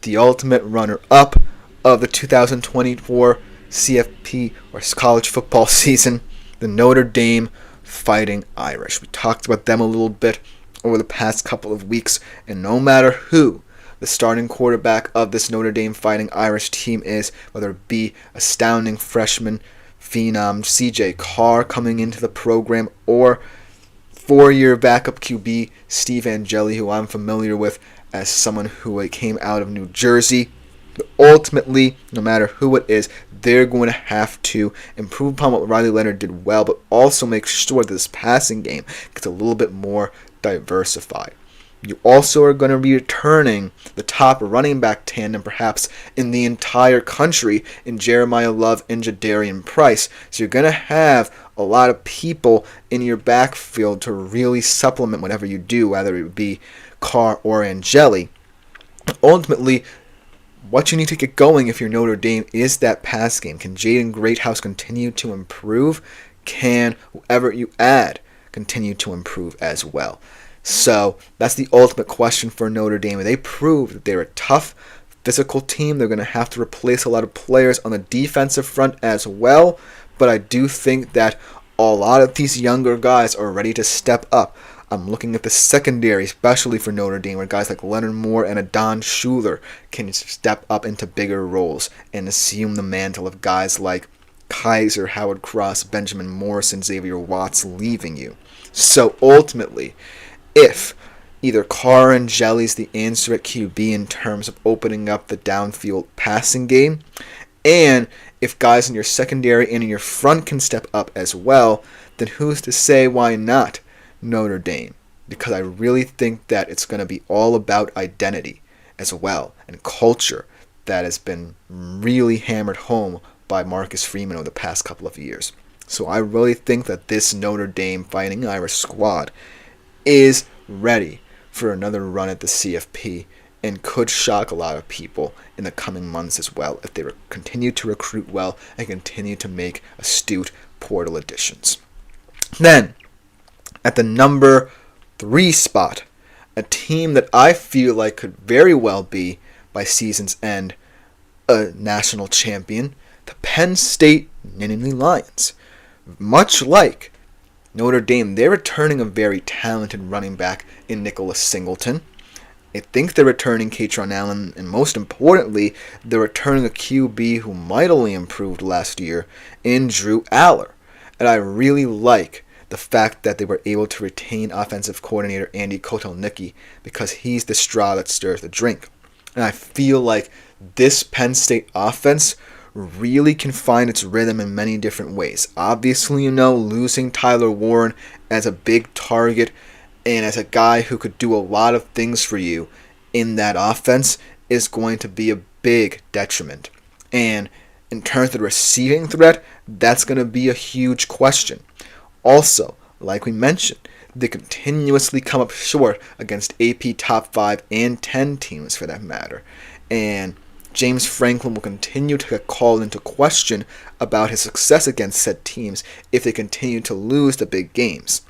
the ultimate runner-up of the 2024 CFP or college football season, the Notre Dame Fighting Irish. We talked about them a little bit over the past couple of weeks, and no matter who the starting quarterback of this Notre Dame Fighting Irish team is, whether it be astounding freshman phenom CJ Carr coming into the program, or 4-year backup QB Steve Angeli, who I'm familiar with as someone who came out of New Jersey. But ultimately, no matter who it is, they're going to have to improve upon what Riley Leonard did well, but also make sure that this passing game gets a little bit more diversified. You also are going to be returning the top running back tandem perhaps in the entire country in Jeremiah Love and Jadarian Price. So you're going to have a lot of people in your backfield to really supplement whatever you do, whether it be Carr or Angeli. Ultimately, what you need to get going if you're Notre Dame is that pass game. Can Jaden Greathouse continue to improve? Can whoever you add continue to improve as well? So that's the ultimate question for Notre Dame. They prove that they're a tough, physical team. They're going to have to replace a lot of players on the defensive front as well. But I do think that a lot of these younger guys are ready to step up. I'm looking at the secondary, especially for Notre Dame, where guys like Leonard Moore and Adon Schuler can step up into bigger roles and assume the mantle of guys like Kaiser, Howard Cross, Benjamin Morrison, Xavier Watts leaving you. So ultimately, if either Carr and Jelly's the answer at QB in terms of opening up the downfield passing game, and if guys in your secondary and in your front can step up as well, then who's to say why not Notre Dame? Because I really think that it's going to be all about identity as well and culture that has been really hammered home by Marcus Freeman over the past couple of years. So I really think that this Notre Dame Fighting Irish squad is ready for another run at the CFP and could shock a lot of people in the coming months as well if they continue to recruit well and continue to make astute portal additions. Then, at the number 3 spot, a team that I feel like could very well be, by season's end, a national champion, the Penn State Nittany Lions. Much like Notre Dame, they're returning a very talented running back in Nicholas Singleton. I think they're returning Katron Allen, and most importantly, they're returning a QB who mightily improved last year in Drew Aller. And I really like the fact that they were able to retain offensive coordinator Andy Kotelnicki because he's the straw that stirs the drink. And I feel like this Penn State offense really can find its rhythm in many different ways. Obviously, losing Tyler Warren as a big target and as a guy who could do a lot of things for you in that offense is going to be a big detriment. And in terms of the receiving threat, that's going to be a huge question. Also, like we mentioned, they continuously come up short against AP top 5 and 10 teams for that matter. And James Franklin will continue to get called into question about his success against said teams if they continue to lose the big games.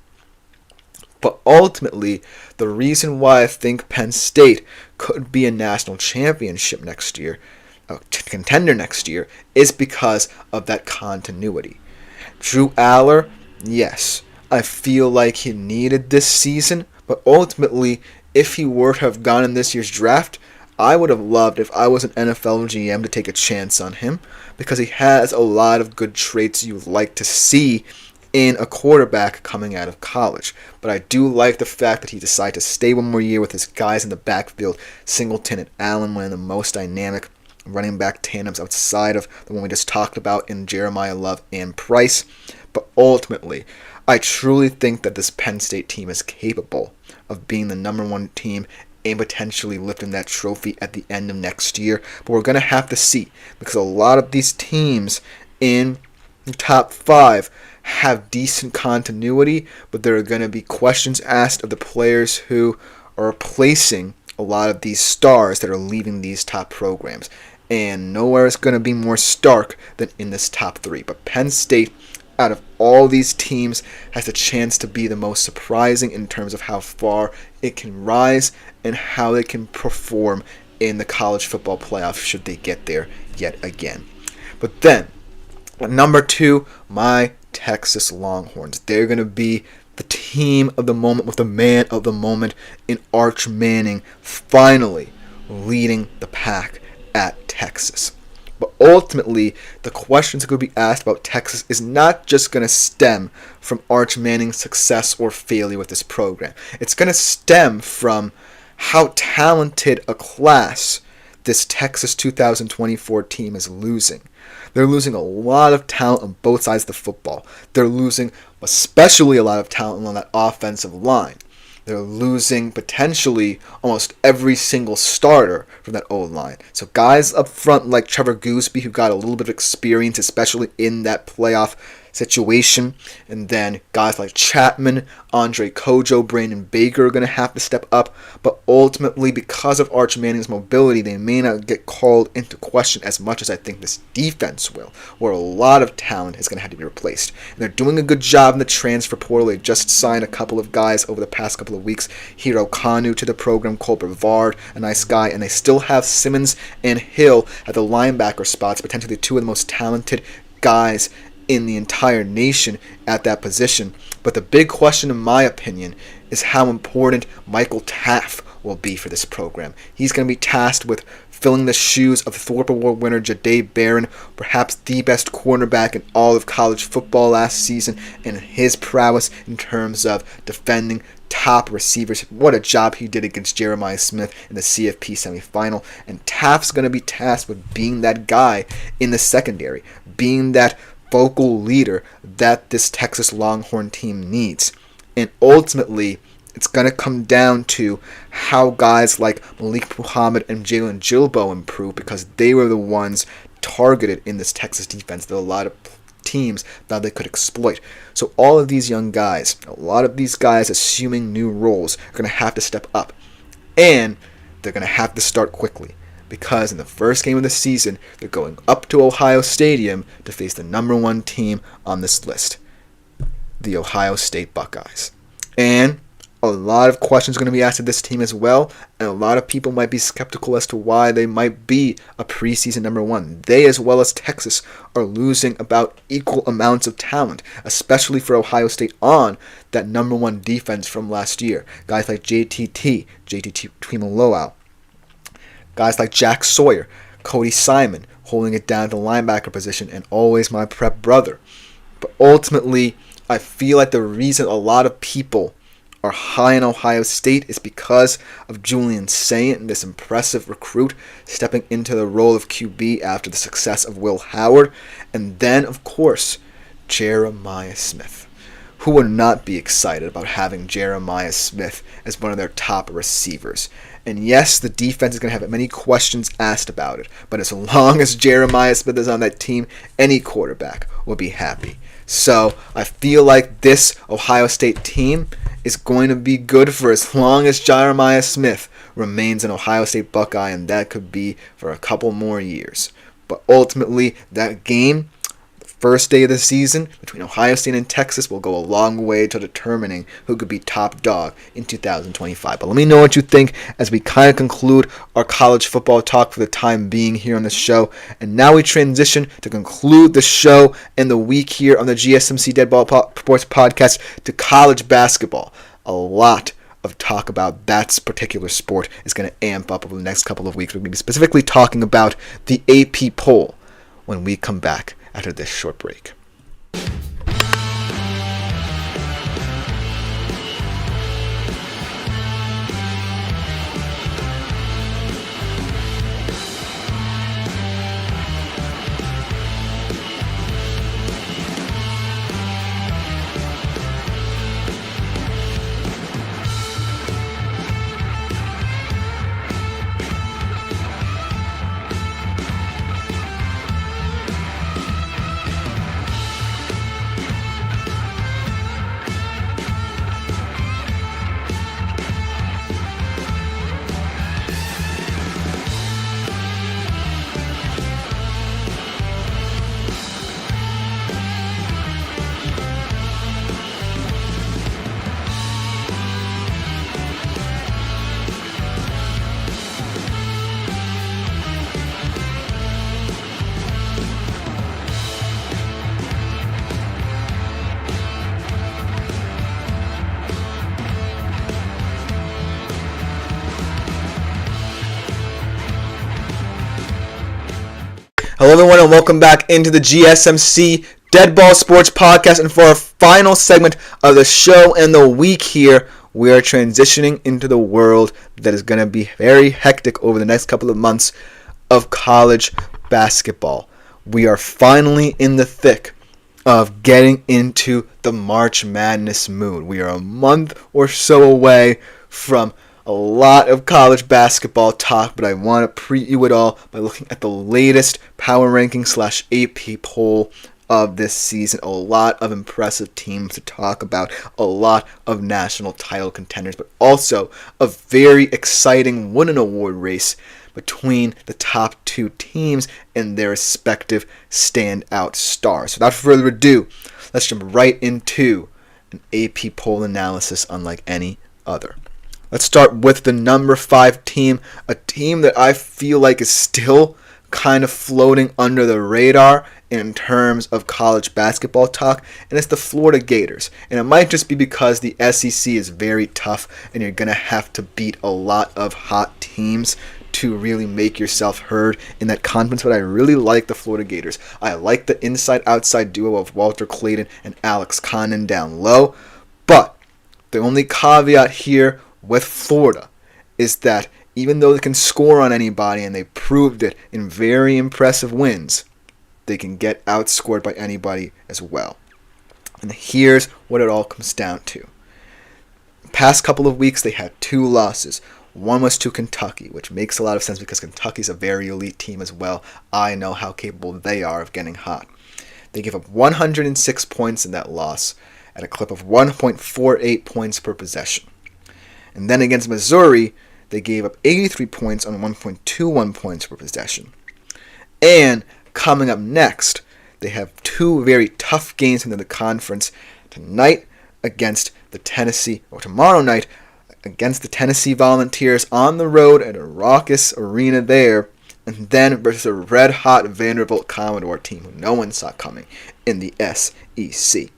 But ultimately, the reason why I think Penn State could be a national championship next year, a contender next year, is because of that continuity. Drew Aller, yes, I feel like he needed this season, but ultimately, if he were to have gone in this year's draft, I would have loved if I was an NFL GM to take a chance on him because he has a lot of good traits you would like to see in a quarterback coming out of college. But I do like the fact that he decided to stay one more year with his guys in the backfield, Singleton and Allen, one of the most dynamic running back tandems outside of the one we just talked about in Jeremiah Love and Price. But ultimately, I truly think that this Penn State team is capable of being the number 1 team and potentially lifting that trophy at the end of next year. But we're going to have to see because a lot of these teams in the top 5 have decent continuity, but there are going to be questions asked of the players who are replacing a lot of these stars that are leaving these top programs. And nowhere is going to be more stark than in this top 3. But Penn State, out of all these teams, has a chance to be the most surprising in terms of how far it can rise and how it can perform in the college football playoff should they get there yet again. But then, at number 2, my Texas Longhorns. They're going to be the team of the moment with the man of the moment in Arch Manning finally leading the pack at Texas. But ultimately, the questions that could be asked about Texas is not just going to stem from Arch Manning's success or failure with this program. It's going to stem from how talented a class this Texas 2024 team is losing. They're losing a lot of talent on both sides of the football. They're losing especially a lot of talent on that offensive line. They're losing potentially almost every single starter from that O-line. So guys up front like Trevor Gooseby, who got a little bit of experience, especially in that playoff situation. And then guys like Chapman, Andre Kojo, Brandon Baker are going to have to step up. But ultimately, because of Arch Manning's mobility, they may not get called into question as much as I think this defense will, where a lot of talent is going to have to be replaced. And they're doing a good job in the transfer portal. They just signed a couple of guys over the past couple of weeks. Hiro Kanu to the program, Cole Brevard, a nice guy. And they still have Simmons and Hill at the linebacker spots, potentially two of the most talented guys in the entire nation at that position. But the big question, in my opinion, is how important Michael Taft will be for this program. He's going to be tasked with filling the shoes of Thorpe Award winner Jahdae Barron, perhaps the best cornerback in all of college football last season, and his prowess in terms of defending top receivers. What a job he did against Jeremiah Smith in the CFP semifinal. And Taft's going to be tasked with being that guy in the secondary, being that vocal leader that this Texas Longhorn team needs. And ultimately, it's going to come down to how guys like Malik Muhammad and Jalen Gilbo improve, because they were the ones targeted in this Texas defense that a lot of teams thought they could exploit. So all of these young guys, a lot of these guys assuming new roles, are going to have to step up. And they're going to have to start quickly, because in the first game of the season, they're going up to Ohio Stadium to face the number one team on this list, the Ohio State Buckeyes. And a lot of questions are going to be asked of this team as well, and a lot of people might be skeptical as to why they might be a preseason number one. They, as well as Texas, are losing about equal amounts of talent, especially for Ohio State on that number one defense from last year. Guys like JTT Tuimoloau, guys like Jack Sawyer, Cody Simon holding it down at the linebacker position, and always my prep brother. But ultimately, I feel like the reason a lot of people are high in Ohio State is because of Julian Saint, this impressive recruit stepping into the role of QB after the success of Will Howard. And then, of course, Jeremiah Smith. Who would not be excited about having Jeremiah Smith as one of their top receivers? And yes, the defense is going to have many questions asked about it, but as long as Jeremiah Smith is on that team, any quarterback will be happy. So I feel like this Ohio State team is going to be good for as long as Jeremiah Smith remains an Ohio State Buckeye, and that could be for a couple more years. But ultimately, that game, the first day of the season between Ohio State and Texas, will go a long way to determining who could be top dog in 2025. But let me know what you think as we kind of conclude our college football talk for the time being here on the show. And now we transition to conclude the show and the week here on the GSMC Dead Ball Sports Podcast to college basketball. A lot of talk about that particular sport is going to amp up over the next couple of weeks. We're going to be specifically talking about the AP poll when we come back after this short break. Hello everyone and welcome back into the GSMC Dead Ball Sports Podcast, and for our final segment of the show and the week here, we are transitioning into the world that is going to be very hectic over the next couple of months of college basketball. We are finally in the thick of getting into the March Madness mood. We are a month or so away from a lot of college basketball talk, but I want to preview it all by looking at the latest power ranking / AP poll of this season. A lot of impressive teams to talk about, a lot of national title contenders, but also a very exciting win and award race between the top two teams and their respective standout stars. So without further ado, let's jump right into an AP poll analysis unlike any other. Let's start with the number 5 team, a team that I feel like is still kind of floating under the radar in terms of college basketball talk, and it's the Florida Gators. And it might just be because the SEC is very tough and you're going to have to beat a lot of hot teams to really make yourself heard in that conference, but I really like the Florida Gators. I like the inside-outside duo of Walter Clayton and Alex Condon down low, but the only caveat here with Florida is that even though they can score on anybody, and they proved it in very impressive wins, they can get outscored by anybody as well. And here's what it all comes down to. The past couple of weeks, they had 2 losses. One was to Kentucky, which makes a lot of sense because Kentucky's a very elite team as well. I know how capable they are of getting hot. They gave up 106 points in that loss at a clip of 1.48 points per possession. And then against Missouri, they gave up 83 points on 1.21 points per possession. And coming up next, they have 2 very tough games in the conference. Tomorrow night against the Tennessee Volunteers on the road at a raucous arena there, and then versus a red-hot Vanderbilt Commodore team who no one saw coming in the SEC.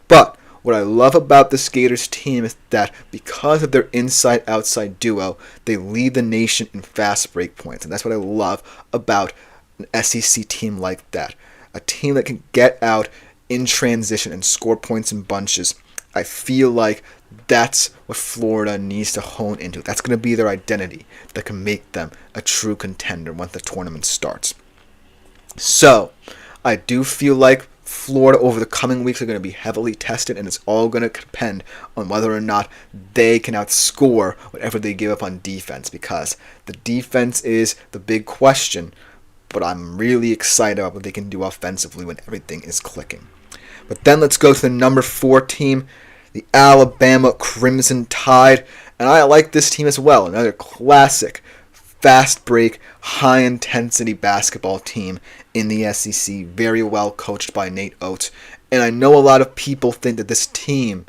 But what I love about the Gators team is that because of their inside-outside duo, they lead the nation in fast break points. And that's what I love about an SEC team like that. A team that can get out in transition and score points in bunches. I feel like that's what Florida needs to hone into. That's going to be their identity that can make them a true contender once the tournament starts. So, I do feel like Florida over the coming weeks are going to be heavily tested, and it's all going to depend on whether or not they can outscore whatever they give up on defense, because the defense is the big question, but I'm really excited about what they can do offensively when everything is clicking. But then let's go to the number 4 team, the Alabama Crimson Tide, and I like this team as well. Another classic fast break, high intensity basketball team in the SEC, very well coached by Nate Oates. And I know a lot of people think that this team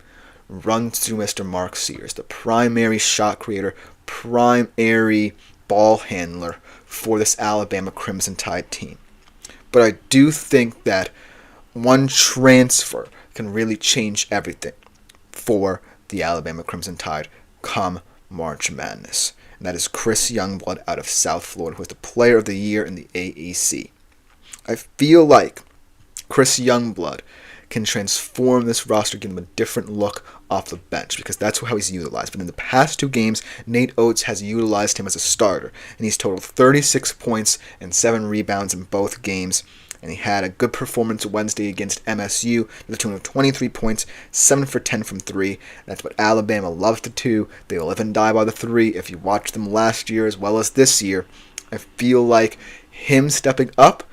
runs through Mr. Mark Sears, the primary shot creator, primary ball handler for this Alabama Crimson Tide team. But I do think that one transfer can really change everything for the Alabama Crimson Tide come March Madness. And that is Chris Youngblood out of South Florida, who is the Player of the Year in the AAC. I feel like Chris Youngblood can transform this roster, give him a different look off the bench, because that's how he's utilized. But in the past 2 games, Nate Oates has utilized him as a starter, and he's totaled 36 points and 7 rebounds in both games. And he had a good performance Wednesday against MSU to the tune of 23 points, 7 for 10 from 3. That's what Alabama loves to do. They live and die by the 3. If you watched them last year as well as this year, I feel like him stepping up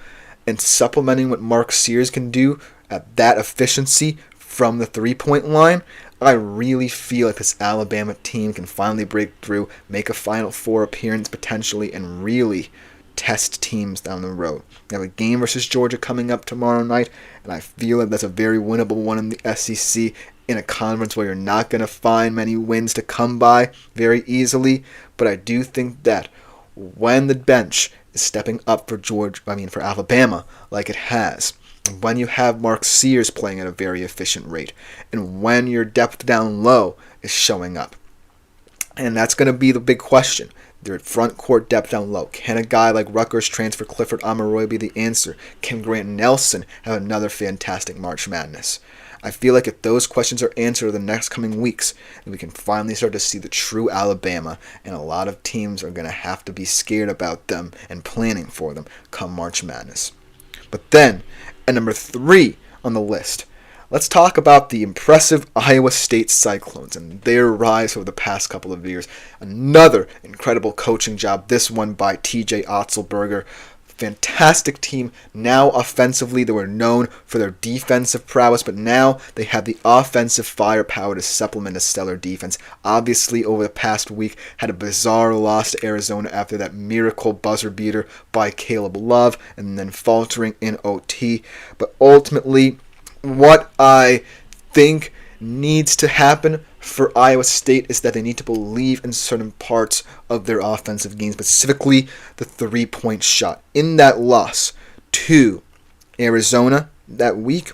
and supplementing what Mark Sears can do at that efficiency from the 3-point line, I really feel like this Alabama team can finally break through, make a Final Four appearance potentially, and really test teams down the road. We have a game versus Georgia coming up tomorrow night, and I feel like that's a very winnable one in the SEC in a conference where you're not going to find many wins to come by very easily. But I do think that when the bench is stepping up for Alabama like it has, when you have Mark Sears playing at a very efficient rate, and when your depth down low is showing up, and that's going to be the big question. Their front court depth down low. Can a guy like Rutgers transfer Clifford Amaroy be the answer? Can Grant Nelson have another fantastic March Madness? I feel like if those questions are answered in the next coming weeks, then we can finally start to see the true Alabama, and a lot of teams are going to have to be scared about them and planning for them come March Madness. But then, at number 3 on the list, let's talk about the impressive Iowa State Cyclones and their rise over the past couple of years. Another incredible coaching job, this one by TJ Otzelberger. fantastic team. Now offensively, they were known for their defensive prowess, but now they have the offensive firepower to supplement a stellar defense. Obviously, over the past week, had a bizarre loss to Arizona after that miracle buzzer beater by Caleb Love, and then faltering in OT. But ultimately, what I think needs to happen for Iowa State is that they need to believe in certain parts of their offensive game, specifically the three-point shot. In that loss to Arizona that week,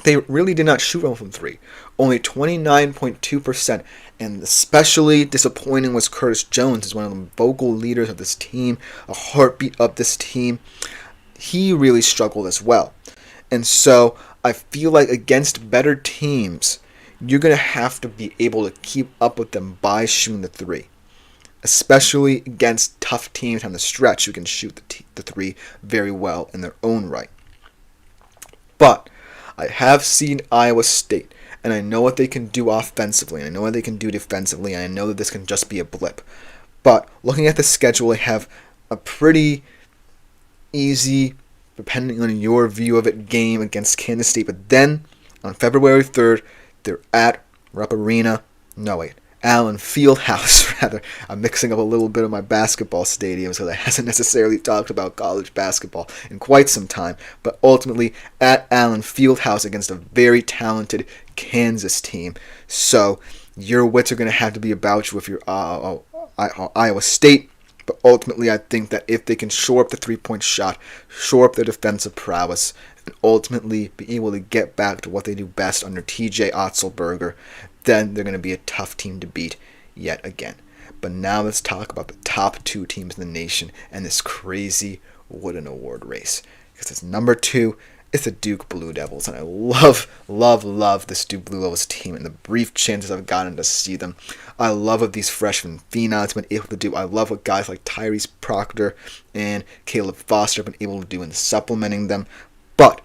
they really did not shoot well from three. Only 29.2%. And especially disappointing was Curtis Jones, is one of the vocal leaders of this team, a heartbeat of this team. He really struggled as well. And so I feel like against better teams, you're going to have to be able to keep up with them by shooting the three. Especially against tough teams on the stretch who can shoot the three very well in their own right. But I have seen Iowa State, and I know what they can do offensively, and I know what they can do defensively, and I know that this can just be a blip. But looking at the schedule, they have a pretty easy, depending on your view of it, game against Kansas State. But then, on February 3rd, they're at Allen Fieldhouse, rather. I'm mixing up a little bit of my basketball stadiums because I hasn't necessarily talked about college basketball in quite some time. But ultimately, at Allen Fieldhouse against a very talented Kansas team. So, your wits are going to have to be about you if you're Iowa State. But ultimately, I think that if they can shore up the three-point shot, shore up their defensive prowess, and ultimately be able to get back to what they do best under TJ Otzelberger, then they're going to be a tough team to beat yet again. But now let's talk about the top two teams in the nation and this crazy Wooden Award race. Because it's number 2, it's the Duke Blue Devils. And I love this Duke Blue Devils team and the brief chances I've gotten to see them. I love what these freshman phenoms have been able to do. I love what guys like Tyrese Proctor and Caleb Foster have been able to do in supplementing them. But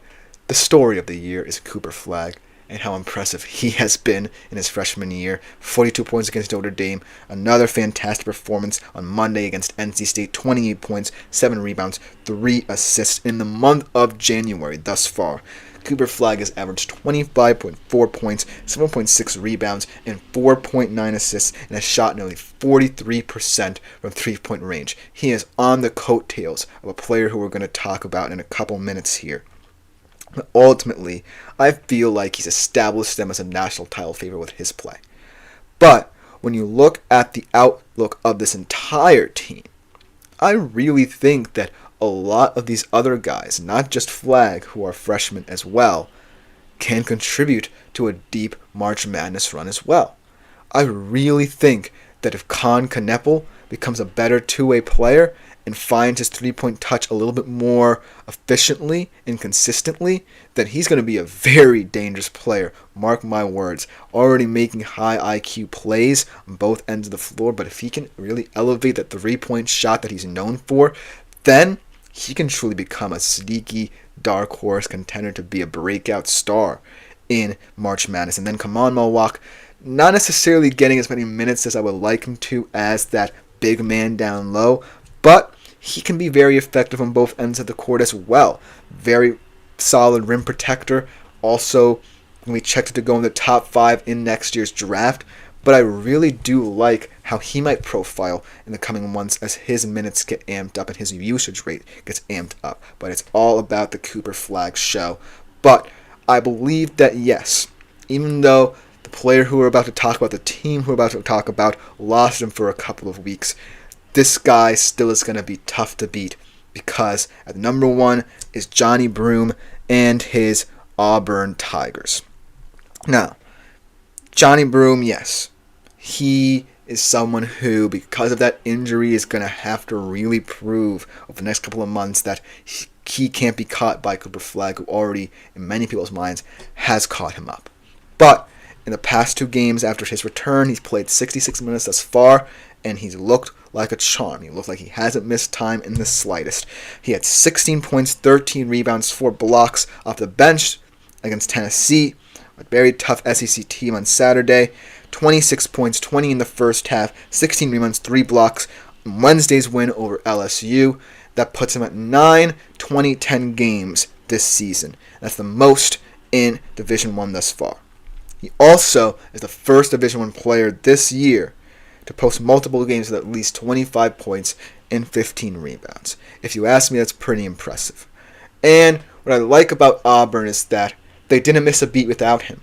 the story of the year is Cooper Flagg and how impressive he has been in his freshman year. 42 points against Notre Dame. Another fantastic performance on Monday against NC State. 28 points, 7 rebounds, 3 assists in the month of January thus far. Cooper Flagg has averaged 25.4 points, 7.6 rebounds, and 4.9 assists, and has shot nearly 43% from three-point range. He is on the coattails of a player who we're going to talk about in a couple minutes here. But ultimately, I feel like he's established them as a national title favorite with his play. But when you look at the outlook of this entire team, I really think that a lot of these other guys, not just Flagg, who are freshmen as well, can contribute to a deep March Madness run as well. I really think that if Con Kneppel becomes a better two-way player and finds his three-point touch a little bit more efficiently and consistently, then he's going to be a very dangerous player. Mark my words. Already making high IQ plays on both ends of the floor, but if he can really elevate that three-point shot that he's known for, then he can truly become a sneaky dark horse contender to be a breakout star in March Madness. And then Kaman Malwak, not necessarily getting as many minutes as I would like him to as that big man down low, but he can be very effective on both ends of the court as well. Very solid rim protector. Also, we checked it to go in the top 5 in next year's draft. But I really do like how he might profile in the coming months as his minutes get amped up and his usage rate gets amped up. But it's all about the Cooper Flagg show. But I believe that yes, even though the player who we're about to talk about, the team who we're about to talk about, lost him for a couple of weeks, this guy still is going to be tough to beat because at number 1 is Johnny Broome and his Auburn Tigers. Now, Johnny Broome, yes, he is someone who, because of that injury, is going to have to really prove over the next couple of months that he can't be caught by Cooper Flagg, who already, in many people's minds, has caught him up. But in the past 2 games after his return, he's played 66 minutes thus far, and he's looked like a charm. He looked like he hasn't missed time in the slightest. He had 16 points, 13 rebounds, 4 blocks off the bench against Tennessee, a very tough SEC team on Saturday. 26 points, 20 in the first half, 16 rebounds, 3 blocks. Wednesday's win over LSU. That puts him at 9, 20, 10 games this season. That's the most in Division I thus far. He also is the first Division I player this year to post multiple games with at least 25 points and 15 rebounds. If you ask me, that's pretty impressive. And what I like about Auburn is that they didn't miss a beat without him.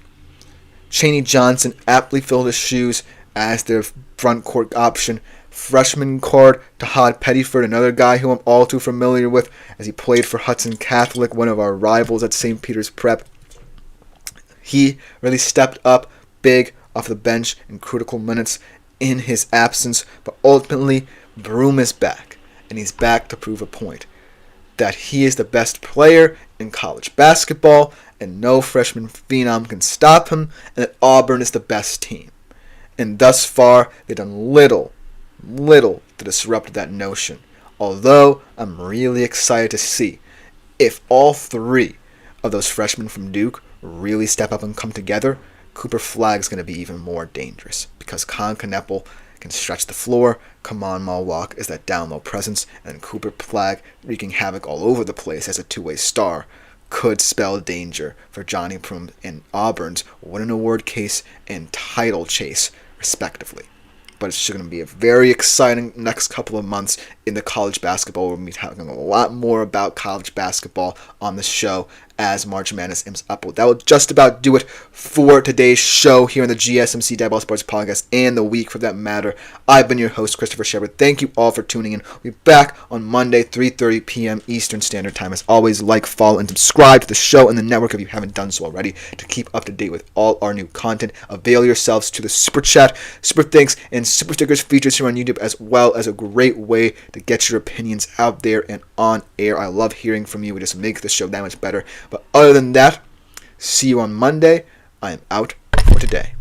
Chaney Johnson aptly filled his shoes as their front court option. Freshman guard Tahad Pettyford, another guy who I'm all too familiar with as he played for Hudson Catholic, one of our rivals at St. Peter's Prep. He really stepped up big off the bench in critical minutes in his absence, but ultimately Broome is back, and he's back to prove a point that he is the best player in college basketball and no freshman phenom can stop him, and that Auburn is the best team. And thus far, they've done little to disrupt that notion. Although, I'm really excited to see if all three of those freshmen from Duke really step up and come together. Cooper Flagg's going to be even more dangerous because Con Kneppel can stretch the floor. Kaman Malwalk is that down low presence, and Cooper Flagg wreaking havoc all over the place as a two-way star could spell danger for Johnny Broome and Auburn's win award case and title chase, respectively. But it's going to be a very exciting next couple of months in the college basketball. We'll be talking a lot more about college basketball on the show as March Madness imps up. That will just about do it for today's show here on the GSMC Deadball Sports Podcast and the week for that matter. I've been your host, Christopher Shepard. Thank you all for tuning in. We'll be back on Monday, 3:30 p.m. Eastern Standard Time. As always, like, follow, and subscribe to the show and the network if you haven't done so already to keep up to date with all our new content. Avail yourselves to the Super Chat, Super Thanks, and Super Stickers features here on YouTube, as well as a great way to get your opinions out there and on air. I love hearing from you. We just make the show that much better. But other than that, see you on Monday. I am out for today.